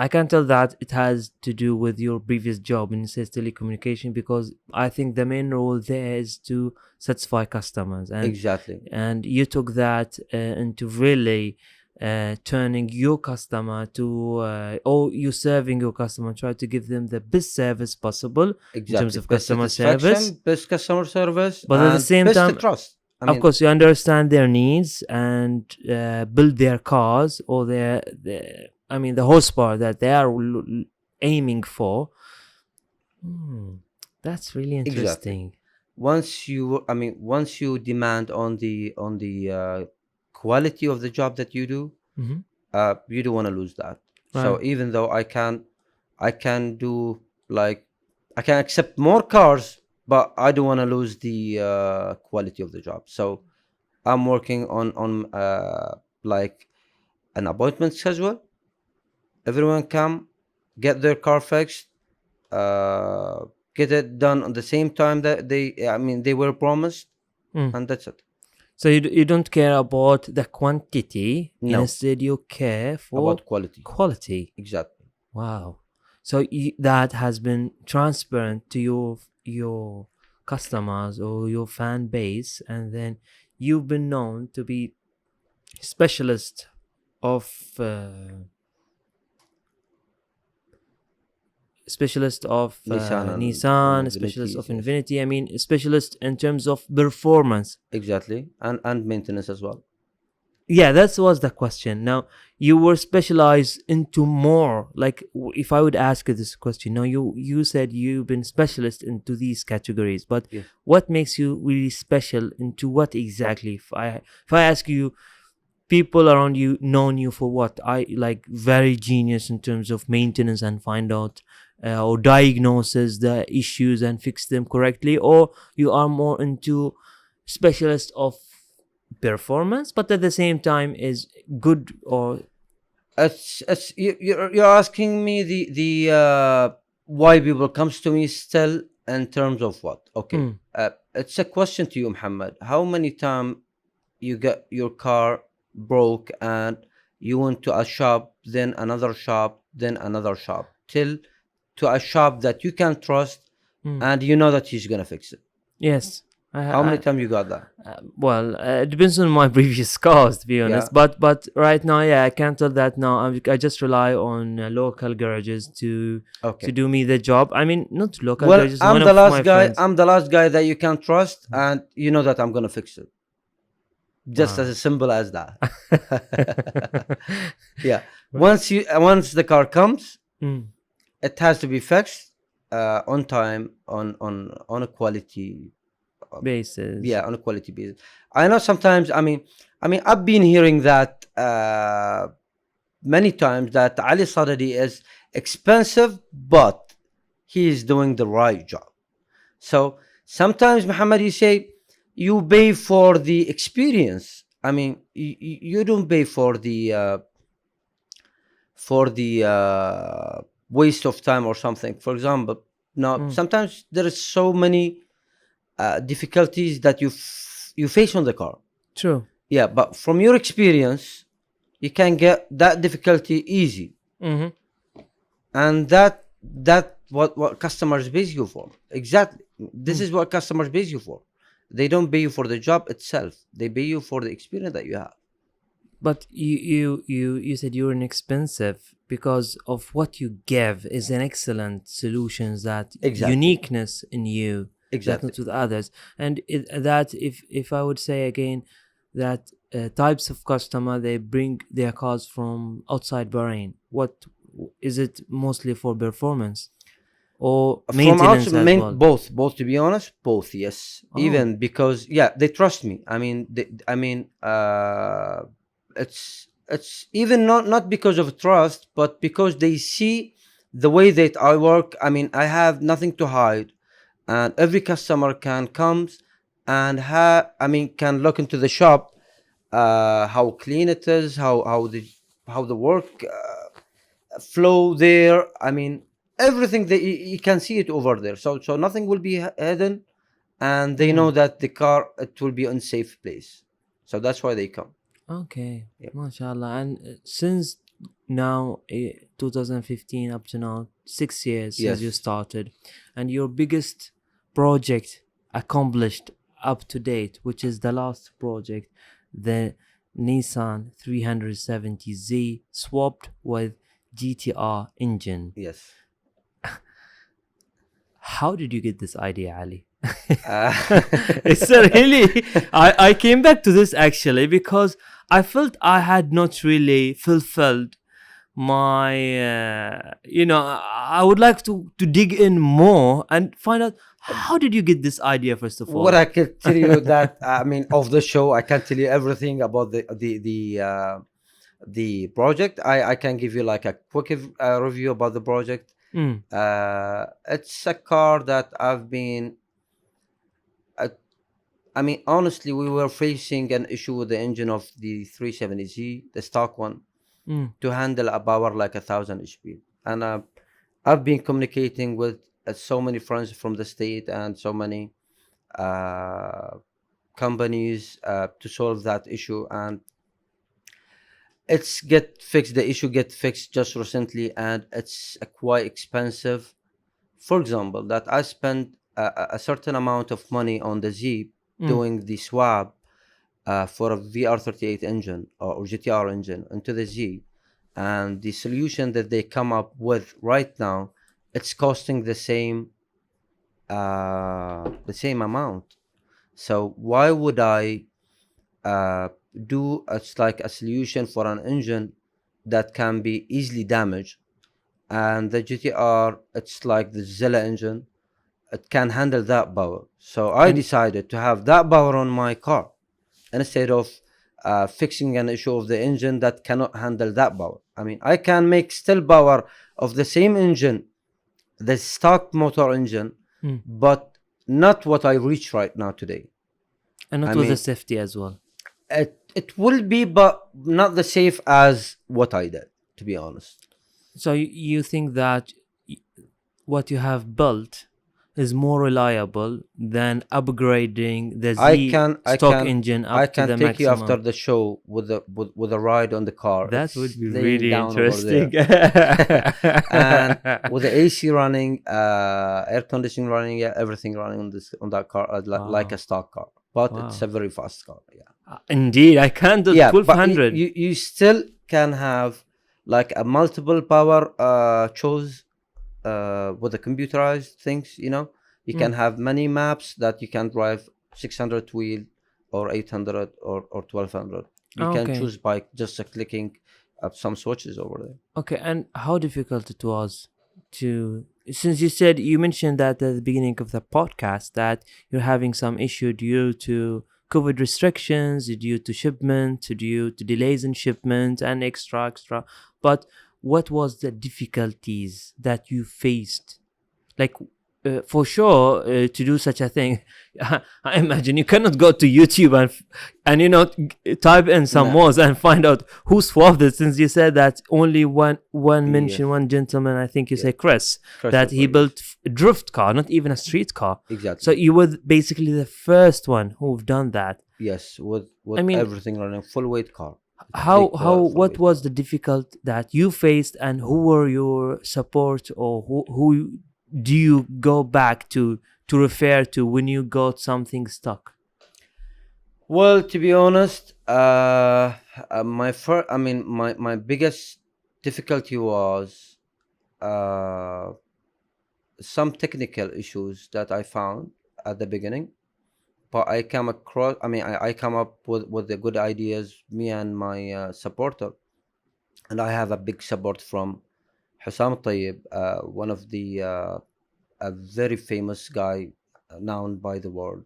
I can tell that it has to do with your previous job in sales telecommunication, because I think the main role there is to satisfy customers, Exactly. and you took that into really turning your customer to or you serving your customer, try to give them the best service possible in terms Exactly. of Best customer service, satisfaction, best customer service, but at the and same best time, trust. I of mean, course, you understand their needs and build their cars or the horsepower that they are aiming for. Hmm, that's really exactly. interesting. Once you demand on the quality of the job that you do, Hmm. you don't want to lose that. Right. So even though I can do like I can accept more cars, but I don't want to lose the quality of the job. So I'm working on like an appointment schedule. Everyone come, get their car fixed, uh, get it done on the same time that they were promised, Mm. and that's it. So you don't care about the quantity, No, instead you care for about quality. quality. Exactly. Wow. So that has been transparent to your customers or your fan base, and then you've been known to be specialist of Nissan and Nissan, specialist Infiniti, of yes, Infinity. I mean, specialist in terms of performance. exactly, and maintenance as well. Yeah, that was the question. Now, you were specialized into more. Like, if I would ask you this question, now you said you've been specialist into these categories, but Yes. what makes you really special into what exactly? If I ask you, people around you known you for what? I like very genius in terms of maintenance and find out or diagnosis the issues and fix them correctly, or you are more into specialist of performance, but at the same time is good or You're asking me the why people comes to me still in terms of what? Okay, mm, it's a question to you, Muhammad. How many times you get your car broke and you went to a shop, then another shop, then another shop, till to a shop that you can trust mm. and you know that he's gonna fix it? Yes. How many times you got that? Well, it depends on my previous cars, to be Yeah. honest. But right now, yeah, I can't tell that now. I just rely on local garages to Okay. do me the job. I mean, not local Well, garages. One of my friends. I'm the last guy that you can trust, and you know that I'm gonna fix it. Just Wow. as simple as that. Yeah. Once the car comes, Mm, it has to be fixed on time, on a quality. bases. Yeah, on a quality basis. I know sometimes. I mean, I've been hearing that many times that Ali Sadadi is expensive, but he is doing the right job. So sometimes, Muhammad, you say you pay for the experience. I mean, you don't pay for the waste of time or something. For example, now Mm, sometimes there is so many difficulties that you face on the car. true. Yeah, but from your experience, you can get that difficulty easy, Mm-hmm. and that what customers pays you for. Exactly, this Mm. is what customers pays you for. They don't pay you for the job itself, they pay you for the experience that you have. But you said you're inexpensive because of what you give is an excellent solutions that Exactly. uniqueness in you that Exactly. not with others. And that if I would say again that types of customer they bring their cars from outside Bahrain. What is it mostly for performance or From maintenance outside, as well? both, to be honest, both. Yes, Oh, even because, yeah, they trust me. I mean, it's even not because of trust, but because they see the way that I work. I mean, I have nothing to hide, and every customer can comes and can look into the shop, how clean it is, how the work flow there. I mean, everything that you can see it over there. So nothing will be hidden, and they know mm, that the car, it will be in safe place. So that's why they come. okay, Yeah. mashallah. And since now 2015 up to now 6 years since you Yes. started and your biggest project accomplished up to date, which is the last project, the Nissan 370Z swapped with GTR engine. Yes. How did you get this idea, Ali? Uh, It's a really I came back to this actually because I felt I had not really fulfilled my I would like to dig in more and find out how did you get this idea first of what all. I can tell you that, I mean, of the show, I can't tell you everything about the project. I can give you like a quick review about the project. Mm, It's a car that I've been. Uh, I mean, honestly, we were facing an issue with the engine of the 370Z, the stock one, mm, to handle a power like 1,000 HP. And I've been communicating with so many friends from the state and so many uh, companies to solve that issue, and the issue get fixed just recently, and it's quite expensive. For example, that I spent a certain amount of money on the Jeep mm. doing the swap for a VR38 engine or GTR engine into the Z, and the solution that they come up with right now, it's costing the same amount. So why would I uh, do it's like a solution for an engine that can be easily damaged? And the GTR, it's like the Zilla engine, it can handle that power. So I And decided to have that power on my car instead of fixing an issue of the engine that cannot handle that power. I mean, I can make still power of the same engine, the stock motor engine, mm, but not what I reach right now today. and I not with the mean, safety as well. It will be, but not the safe as what I did, to be honest. So you think that y- what you have built is more reliable than upgrading the I Z can I stock can engine I up to can the take you after maximum? the show with a ride on the car. That would It's be laying really down over interesting. there, and with the AC running, air conditioning running, yeah, everything running on that car, like a Wow. stock car. But it's Wow. a very fast car. Yeah, Indeed, I can do yeah. But you 1200. you, you still can have like a multiple power chose with the computerized things. You can Mm. have many maps that you can drive 600 wheel or 800 or 1200. You can Okay. choose by just clicking some switches over there. Okay, and how difficult it was to, since you mentioned that at the beginning of the podcast that you're having some issue due to COVID restrictions, due to shipment, due to delays in shipment and extra. But what was the difficulties that you faced? Like, for sure, to do such a thing, I imagine you cannot go to YouTube and type in some No, mods and find out who swapped it, since you said that only one yeah, mention, one gentleman, I think you yeah, say Chris, that he Christopher, yes, built a drift car, not even a street car. So exactly, you were basically the first one who've done that. yes, with I mean, everything running full weight car, how big full what weight car. was the difficult that you faced, and who were your support, or who do you go back to refer to when you got something stuck? Well, to be honest, my first, I mean, my biggest difficulty was uh, some technical issues that I found at the beginning. But I come across, I mean, I come up with the good ideas, me and my supporter, and I have a big support from Hussam Tayyib, one of the a very famous guy known by the world.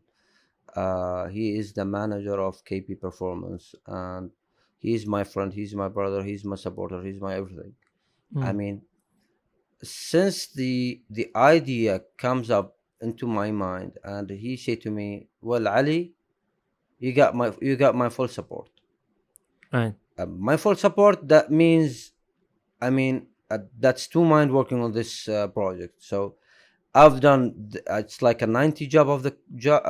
He is the manager of KP Performance, and he's my friend, he's my brother, he's my supporter, he's my everything. I Mm. mean, since the idea comes up into my mind, and he said to me, "Well, Ali, you got my full support." Right. My full support. That means, I mean, that's two mind working on this project. So I've done it's like a 90 job of the job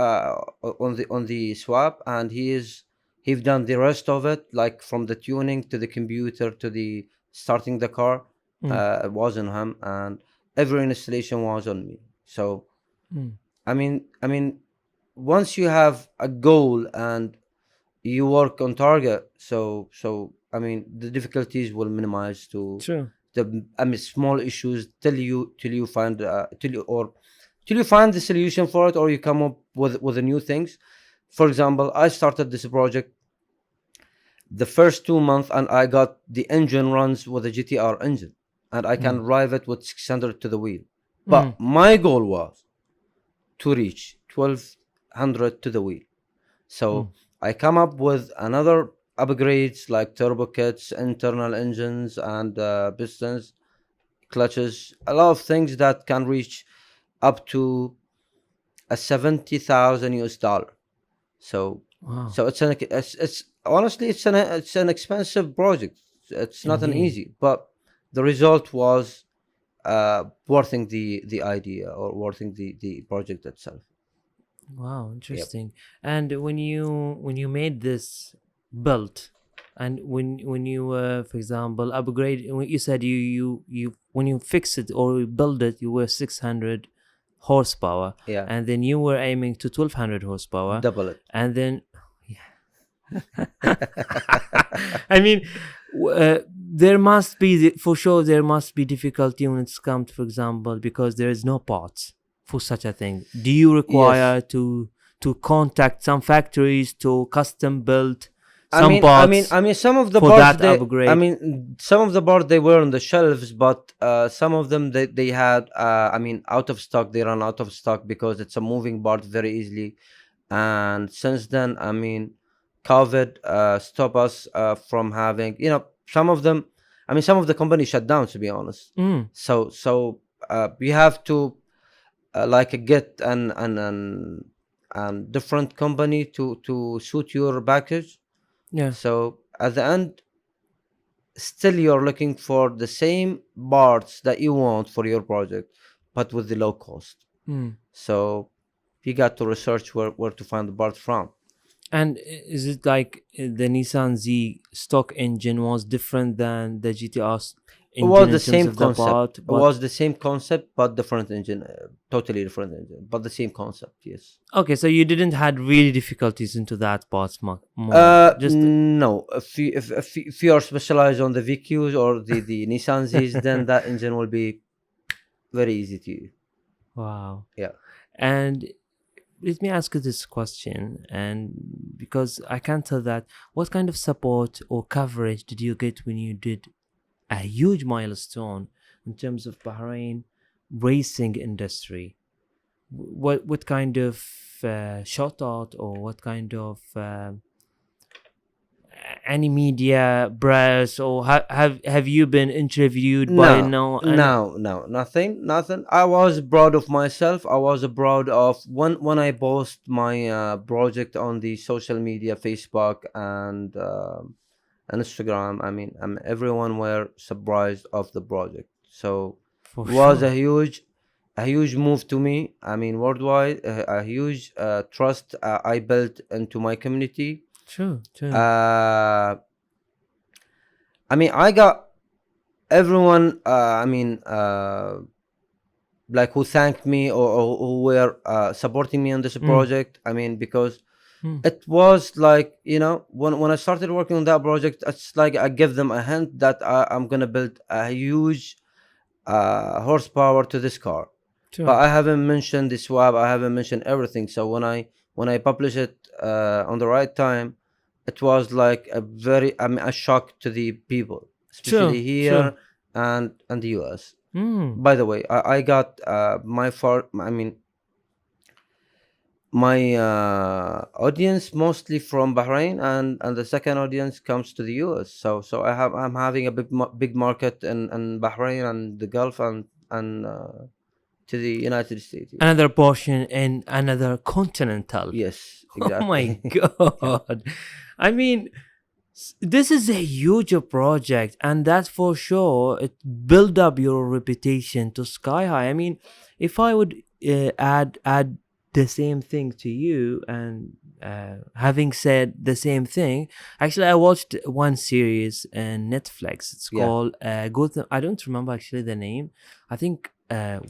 on the swap, and he's done the rest of it, like from the tuning to the computer to the starting the car. Mm. It was on him, and every installation was on me. So Mm. I mean, once you have a goal and you work on target, so I mean, the difficulties will minimize to True. the, I mean, small issues till you find till you find the solution for it, or you come up with the new things. For example, I started this project the first 2 months, and I got the engine runs with a GTR engine, and I can Mm. drive it with 600 to the wheel. Mm. But my goal was to reach 1200 to the wheel. Mm. So I come up with another upgrades like turbo kits, internal engines, and pistons, clutches, a lot of things that can reach up to a 70,000 US dollar. So, Wow. so it's honestly it's an expensive project. It's not an Indeed. easy, but the result was worthing the idea, or worthing the project itself. Wow, Yep. interesting. And when you made this build, and when you for example upgrade, when you said you when you fix it or you build it, you were 600 horsepower, Yeah. and then you were aiming to 1200 horsepower, Double it. and then I mean, there must be for sure there must be difficulty when it's come to, for example, because there is no parts for such a thing. Do you Yes. require to contact some factories to custom build I some mean, I mean, parts I mean, some of the for parts that they, I upgrade? mean, some of the parts they were on the shelves, but some of them they had, I mean, out of stock. They run out of stock because it's a moving part very easily. And since then, I mean, COVID stopped us from having, some of them. I mean, some of the companies shut down. To be honest, Mm, so you have to like get an different company to suit your package. Yeah. So at the end, still you're looking for the same parts that you want for your project, but with the low cost. Mm. So you got to research where to find the parts from. And is it like the Nissan Z stock engine was different than the GTR It engine was the in terms same of the concept. part? It But was the same concept, but different engine, totally different engine, but the same concept. Yes. okay, so you didn't had really difficulties into that part more. Just No. If you are specialized on the VQs or the Nissan Zs, then that engine will be very easy to you. wow. Yeah. And let me ask you this question, and because I can tell that, what kind of support or coverage did you get when you did a huge milestone in terms of Bahrain racing industry? What kind of shout out, or what kind of any media press, or have you been interviewed by No, now? And no, no, nothing. I was proud of myself. I was proud of when I post my project on the social media, Facebook and Instagram. I mean, everyone were surprised of the project. So for it was sure. a huge move to me. I mean, worldwide, a huge trust I built into my community. True, true. Uh, I mean, I got everyone. Like who thanked me or who were supporting me on this Mm, project. I mean, because mm. it was like, when I started working on that project, it's like I give them a hint that I'm gonna build a huge horsepower to this car, but True. I haven't mentioned the swap. I haven't mentioned everything. So when I publish it on the right time, it was like a shock to the people, True, especially true. here and the US. Mm. By the way, I got my audience mostly from Bahrain, and the second audience comes to the US. So I'm having a big market in Bahrain and the Gulf and to the United States. Yeah. Another portion in another continental. Yes, Oh my exactly. Yeah. god. I mean, this is a huge project, and that for sure it build up your reputation to sky high. I mean, if I would add the same thing to you, and having said the same thing, actually I watched one series on Netflix. It's Yeah. called Gotham. I don't remember actually the name. I think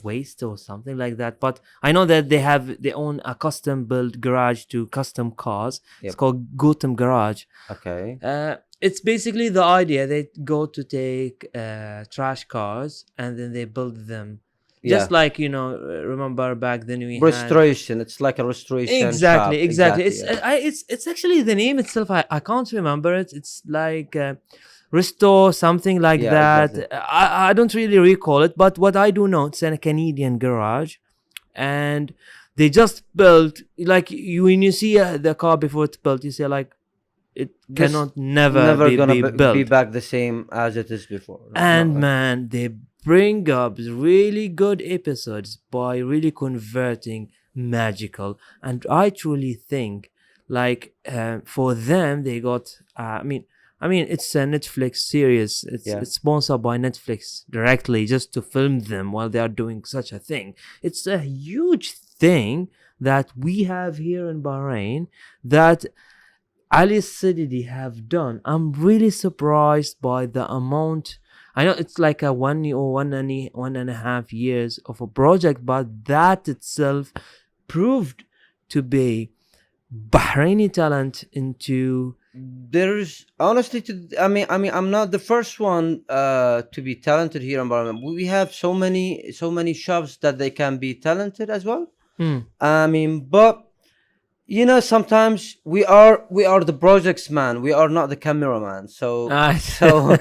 Waste or something like that, but I know that they own a custom built garage to custom cars. It's Yep. called Gotham Garage. Okay. It's basically the idea. They go to take trash cars and then they build them. Yeah. Just like, remember back then we had. Restoration. It's like a restoration Exactly, shop. exactly. Exactly. It's Yeah. it's actually the name itself. I can't remember it. It's like Restore something like Yeah. that. Exactly. I don't really recall it, but what I do know, it's in a Canadian garage, and they just built like when you see the car before it's built, you say like it This cannot never never be gonna be built. back the same as it is before. No. And No. man, they bring up really good episodes by really converting magical. And I truly think, like, for them, they got. I mean, it's a Netflix series. Yeah. It's sponsored by Netflix directly, just to film them while they are doing such a thing. It's a huge thing that we have here in Bahrain that Ali Al-Sadadi have done. I'm really surprised by the amount. I know it's like a 1 year or 1.5 years of a project, but that itself proved to be Bahraini talent into. There's honestly I'm not the first one to be talented here in Bahrain. We have so many shops that they can be talented as well. Mm. I mean, but sometimes we are the projects man. We are not the cameraman. So Ah, so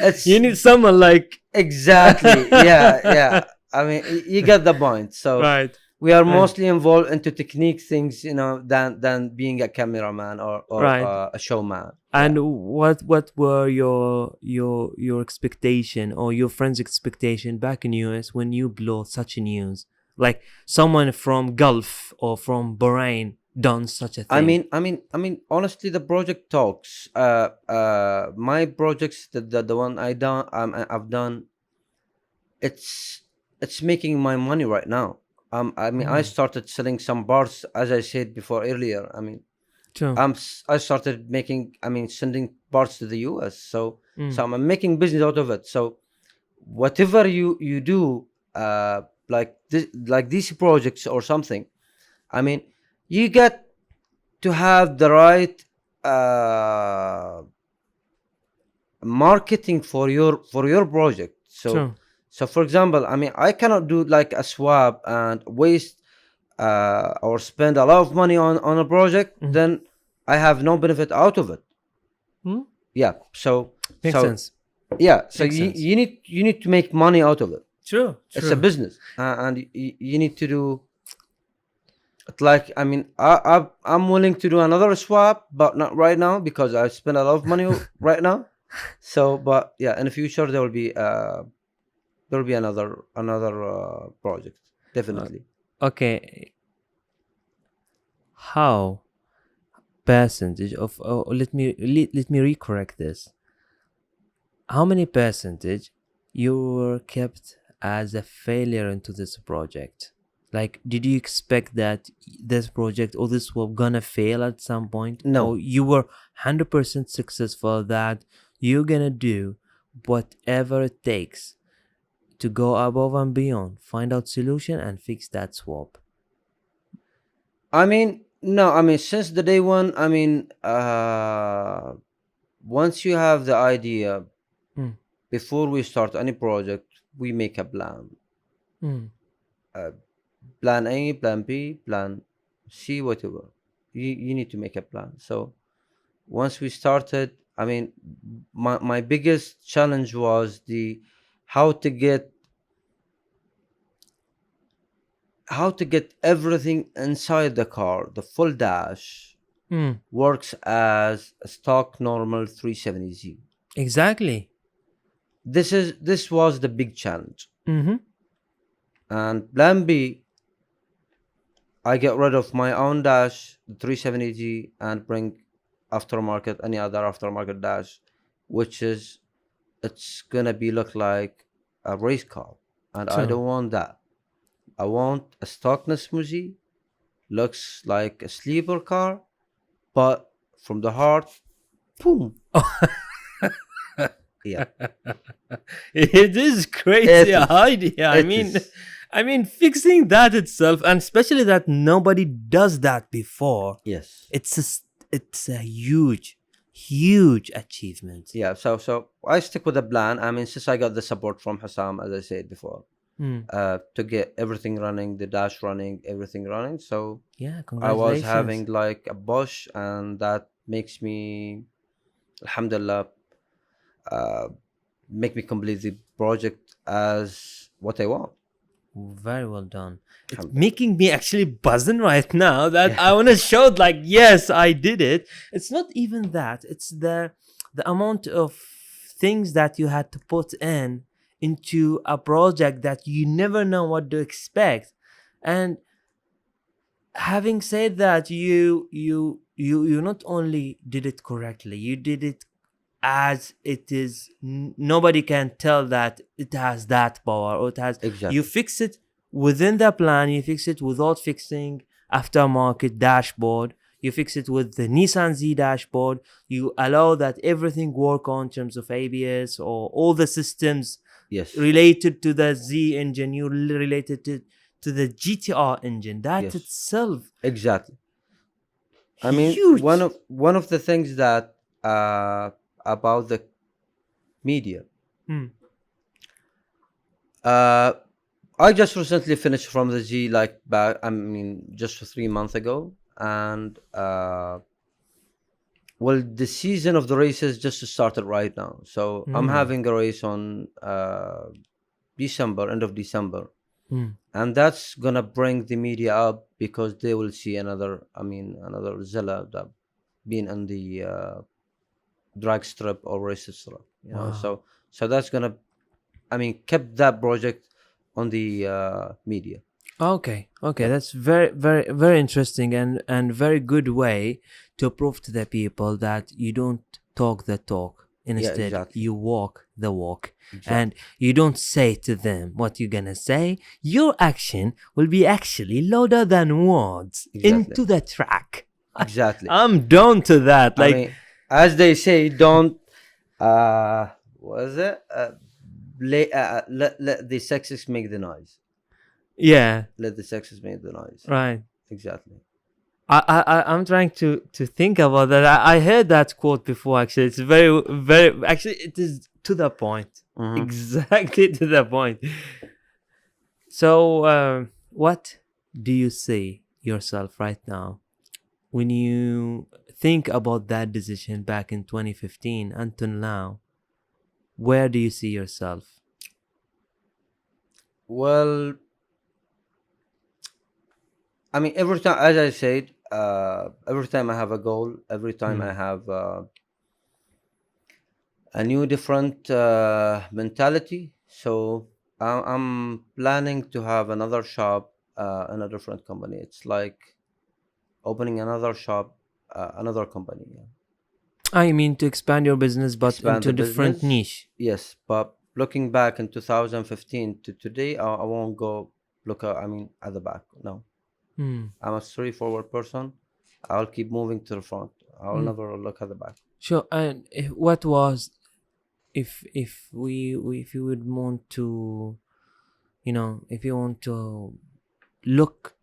it's you need someone like. exactly, yeah. I mean, you get the point. So Right. we are Right. mostly involved into technique things, than being a cameraman or Right. a showman. Yeah. And what were your expectation or your friend's expectation back in US when you blow such a news? Like someone from Gulf or from Bahrain done such a I thing? mean, honestly, the project talks. My projects, the one I've done, it's it's making my money right now. I mean, I Mm, started selling some parts, as I said before earlier. I mean, true. I started making, sending parts to the US. So Mm, I'm making business out of it. So whatever you do, like this, like these projects or something, I mean, you get to have the right uh, marketing for your project. So true. for example, I mean, I cannot do like a swap and waste or spend a lot of money on a project, Mm. then I have no benefit out of it. Mm? Yeah. So Makes sense. yeah, so Makes sense. you need to make money out of it. True. It's a True. business, and you need to do it. Like, I mean, I'm willing to do another swap, but not right now because I spend a lot of money right now. So, but yeah, in the future there will be another project, Uh, definitely. okay. How percentage of? Oh, let me recorrect this. How many percentage you were kept as a failure into this project? Like, did you expect that this project or this was gonna fail at some point, or No, you were 100% successful that you're gonna do whatever it takes to go above and beyond, find out solution and fix that swap? I mean, no, I mean, since the day one, I mean, once you have the idea, Mm, before we start any project, we make a plan. mm, Uh, Plan A, plan B, plan C, whatever. You need to make a plan. So once we started, I mean, my biggest challenge was the how to get how to get everything inside the car. The full dash mm. works as a stock normal 370Z. Exactly. This was the big challenge. Mm-hmm. And plan B, I get rid of my own dash, the 370G, and bring aftermarket, any other aftermarket dash, which is it's gonna be look like a race car, and I True. don't want that. I want a stock Nismuji, looks like a sleeper car, but from the heart, boom. Yeah, It is crazy it is. idea. I It mean, is. fixing that itself, and especially that nobody does that before. Yes. It's a huge, huge achievement. Yeah. So I stick with the plan. I mean, since I got the support from Hassam, as I said before, Hmm. to get everything running, the dash running, everything running. So Yeah, I was congratulations. having like a Bosch, and that makes me, alhamdulillah, uh, make me complete the project as what I want. Very well done. It's Alhamdulillah. making me actually buzzing right now that Yeah. I want to show like yes, I did it. It's not even that. It's the amount of things that you had to put in into a project that you never know what to expect. And having said that, you not only did it correctly, you did it as it is. Nobody can tell that it has that power or it has. You Exactly. fix it within the plan, you fix it without fixing aftermarket dashboard, you fix it with the Nissan Z dashboard, you allow that everything work on terms of ABS or all the systems Yes. related to the Z engine, you related to the GTR engine. That Yes. itself Exactly. I mean, huge. one of the things that about the media. Hmm. Uh, I just recently finished from the Z, like back. I mean, just 3 months ago, and well, the season of the races just started right now. So I'm Hmm. having a race on December, end of December, Hmm. and that's gonna bring the media up because they will see another. I mean, another Zilla that being on the drag strip or race strip. You know, Wow. so that's gonna. I mean, kept that project on the media. Okay, okay, Yeah, that's very, very, very interesting and very good way to prove to the people that you don't talk the talk. yeah, Instead, exactly, you walk the walk, and exactly, you don't say to them what you're gonna say. Your action will be actually louder than words exactly, into the track. exactly. I'm down to that. I Like, mean, as they say, don't what is it? Let the sexes make the noise. yeah, Let the sexes make the noise. right. Exactly. I'm trying to think about that. I heard that quote before. Actually, it's very, very. Actually, it is to the point. Hmm. Exactly to the point. So, what do you see yourself right now when you think about that decision back in 2015 until now? Where do you see yourself? Well, I mean, every time, as I said, every time I have a goal, every time Hmm. I have a new different mentality. So I'm planning to have another shop in a different company. It's like opening another shop, another company. Yeah. I mean to expand your business, but Expand into the different business. niche. Yes, but looking back in 2015 to today, I won't go look. I mean, at the back. No, Hmm. I'm a straightforward person. I'll keep moving to the front. I'll Hmm. never look at the back. Sure. And what was if we if you would want to, if you want to look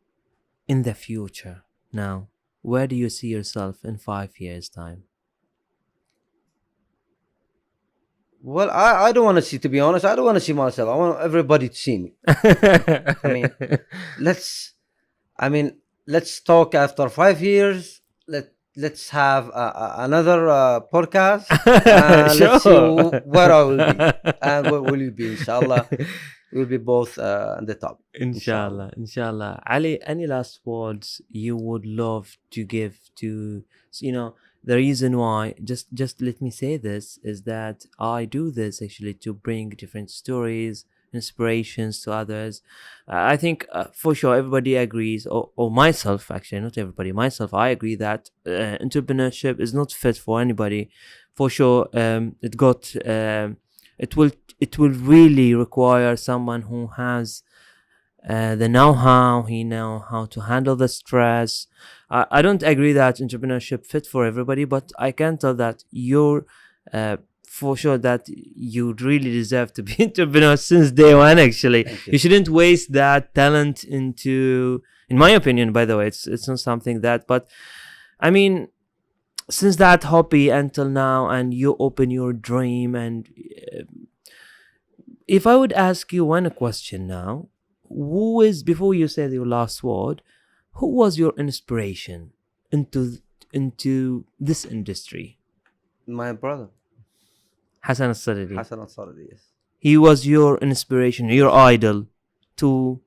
in the future now, where do you see yourself in 5 years time? Well, I don't want to see. To be honest, I don't want to see myself. I want everybody to see me. I mean, let's. I mean, let's talk after 5 years. Let's have another podcast, and let's see Sure. where I will be and where will you be. Inshallah, we'll be both on the top. Inshallah. Inshallah, inshallah. Ali, any last words you would love to give to, the reason why, just let me say this, is that I do this actually to bring different stories, inspirations to others. I think for sure everybody agrees, or myself, actually, not everybody, myself, I agree that entrepreneurship is not fit for anybody. For sure, it will it will really require someone who has the know-how. He know how to handle the stress. I don't agree that entrepreneurship fit for everybody, but I can tell that you're for sure that you really deserve to be entrepreneur since day one. Actually, Thank you you. shouldn't waste that talent into, in my opinion, by the way, it's not something that, but I mean, since that hobby until now, and you open your dream, and if I would ask you one question now, who is, before you say your last word, who was your inspiration into this industry? My brother Hassan Al-Sadadi. Hassan Al-Sadadi. Yes. He was your inspiration, your idol to.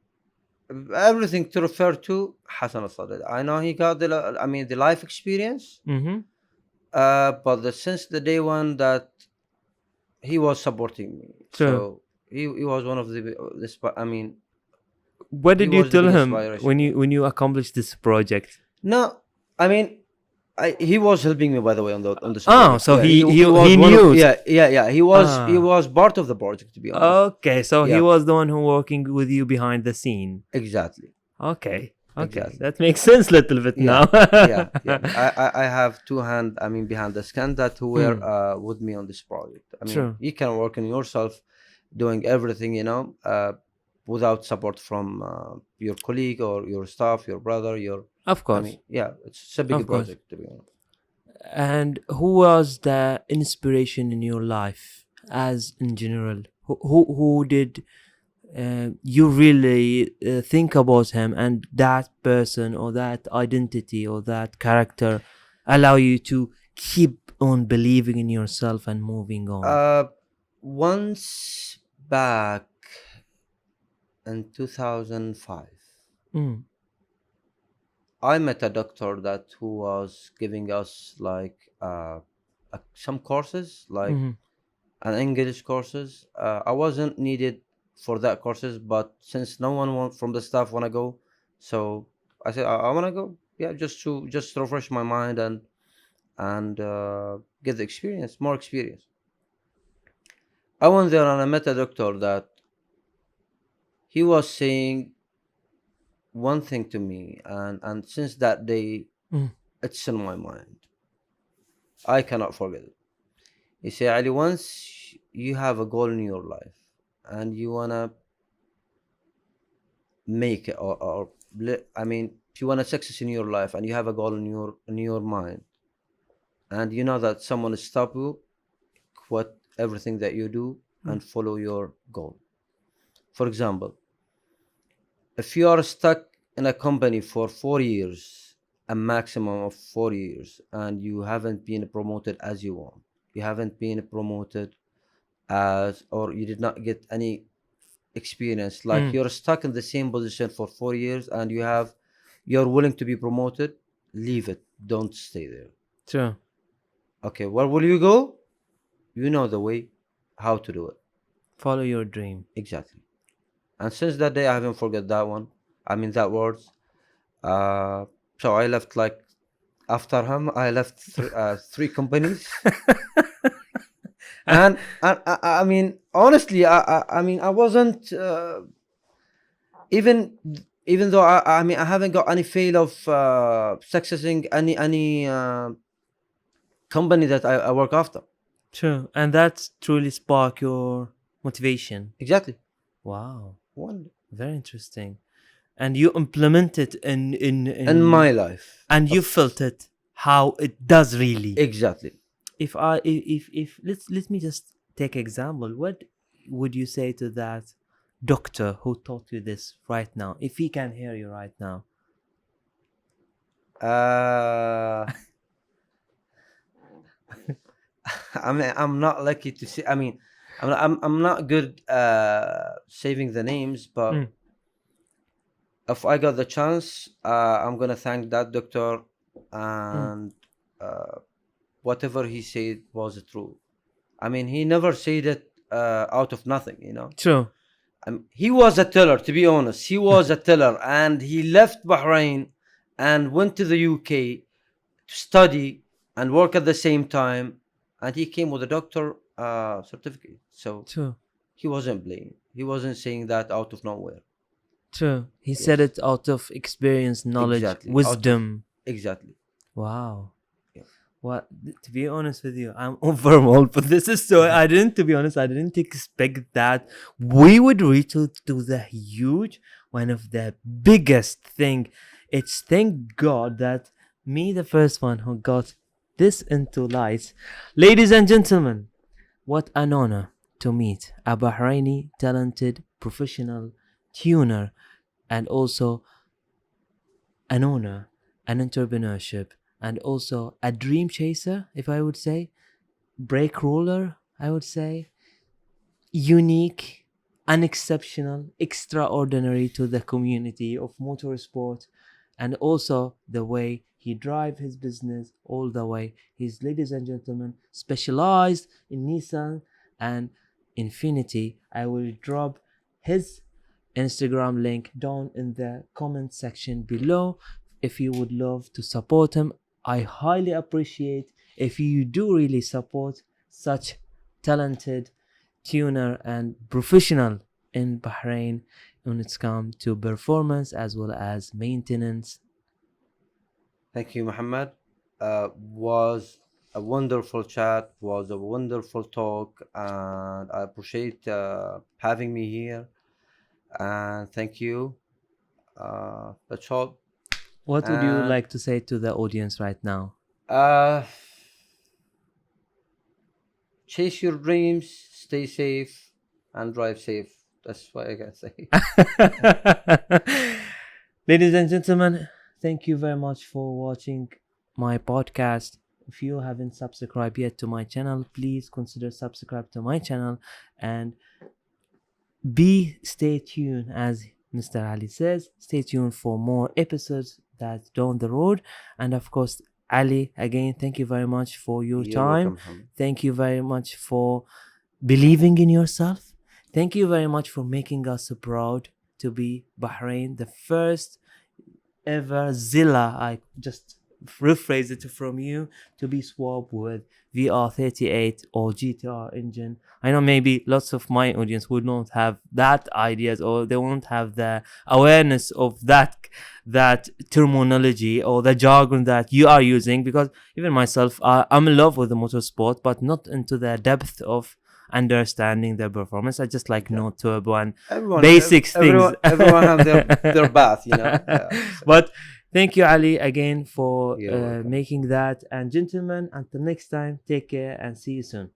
Everything to refer to Hassan Al-Sadadi. I know he got I mean, the life experience, Mm-hmm. but since the day one that he was supporting me. True. So he was one of I mean, What he did you was the tell big him inspiration. when Yeah. you accomplished this project? No, I mean, he was helping me, by the way, on this Oh, project. so Yeah, he he was he one of, knew. yeah. He Ah, was part of the project, to be honest. okay. So he Yeah, was the one who working with you behind the scene. exactly, Okay, okay, exactly. that makes sense little bit Yeah, now. yeah. I have two hand. I mean, behind the scan that who were Hmm, with me on this project. I mean, true, you can work on yourself, doing everything, without support from your colleague or your staff, your brother, your. of I course, mean, yeah, it's a big of course. project, to be honest. And who was the inspiration in your life, as in general? Who did you really think about him, and that person or that identity or that character allow you to keep on believing in yourself and moving on? Once back in 2005, Mm, I met a doctor that who was giving us like some courses, like mm-hmm, an English courses. I wasn't needed. for that courses, but since no one from the staff want to go, so I said I want to go. Yeah, just to refresh my mind and get the experience, more experience. I went there and I met a doctor that he was saying one thing to me, and since that day, Mm. it's in my mind. I cannot forget it. He said, Ali, once you have a goal in your life and you wanna make it, I mean, if you wanna success in your life and you have a goal in your mind, and you know that someone will stop you, quit everything that you do Mm. and follow your goal. For example, if you are stuck in a company for 4 years, a maximum of 4 years, and you haven't been promoted as you want, you haven't been promoted as, or you did not get any experience, like Mm. you're stuck in the same position for 4 years and you're willing to be promoted, leave it. Don't stay there. True. Okay, where will you go? You know the way how to do it. Follow your dream. Exactly. And since that day, I haven't forget that one. I mean that words. Uh, so I left like after him. I left three companies, and I mean honestly, I mean I wasn't even even though I mean I haven't got any fail of successing any company that I work after. True. And that's truly spark your motivation. Exactly. Wow. One Very interesting. And you implement it in in my life. and you felt it how it does really. Exactly. If let me just take example. What would you say to that doctor who taught you this right now? If he can hear you right now. Uh, I mean, I'm not lucky to see. I mean, I'm not good saving the names, but Mm. if I got the chance, I'm gonna thank that doctor, Mm. and uh, whatever he said was true. I mean, he never said it out of nothing, you know. True. He was a teller, to be honest. He was a teller, and he left Bahrain and went to the UK to study and work at the same time, and he came with a doctor certificate. So True. he wasn't playing. He wasn't saying that out of nowhere. True. He said Yes, it out of experience, knowledge, exactly. Out of wisdom. exactly. Wow. Yeah. What, to be honest with you, I'm overwhelmed. But this is so. I didn't, to be honest, I didn't expect that we would reach to the huge one of the biggest thing. It's thank God that me, the first one who got this into light. Ladies and gentlemen, what an honor to meet a Bahraini talented professional tuner and also an owner, an entrepreneurship, and also a dream chaser, if I would say, brake roller, I would say, unique, unexceptional, extraordinary to the community of motorsport, and also the way he drive his business all the way. He's, ladies and gentlemen, specialized in Nissan and Infiniti. I will drop his Instagram link down in the comment section below if you would love to support him. I highly appreciate if you do really support such talented tuner and professional in Bahrain when it's come to performance as well as maintenance. Thank you, Muhammad. Was a wonderful chat. Was a wonderful talk, and I appreciate having me here. And thank you. That's all. What would you And like to say to the audience right now? uh, chase your dreams, stay safe, and drive safe. That's what I can say. Ladies and gentlemen, thank you very much for watching my podcast. If you haven't subscribed yet to my channel, please consider subscribe to my channel and stay tuned. As Mr. Ali says, stay tuned for more episodes that's down the road. And of course, Ali, again, thank you very much for your You're time. welcome, Muhammad. Thank you very much for believing in yourself. Thank you very much for making us so proud to be Bahrain, the first ever Zilla. I just rephrase it from you to be swapped with VR38 or GTR engine. I know maybe lots of my audience would not have that ideas, or they won't have the awareness of that terminology or the jargon that you are using, because even myself, I'm in love with the motorsport, but not into the depth of understanding the performance. I just like Yeah. no turbo and Everyone, basics things. everyone have their path, you know. So, But thank you, Ali, again for you're welcome. making that. And gentlemen, until next time, take care and see you soon.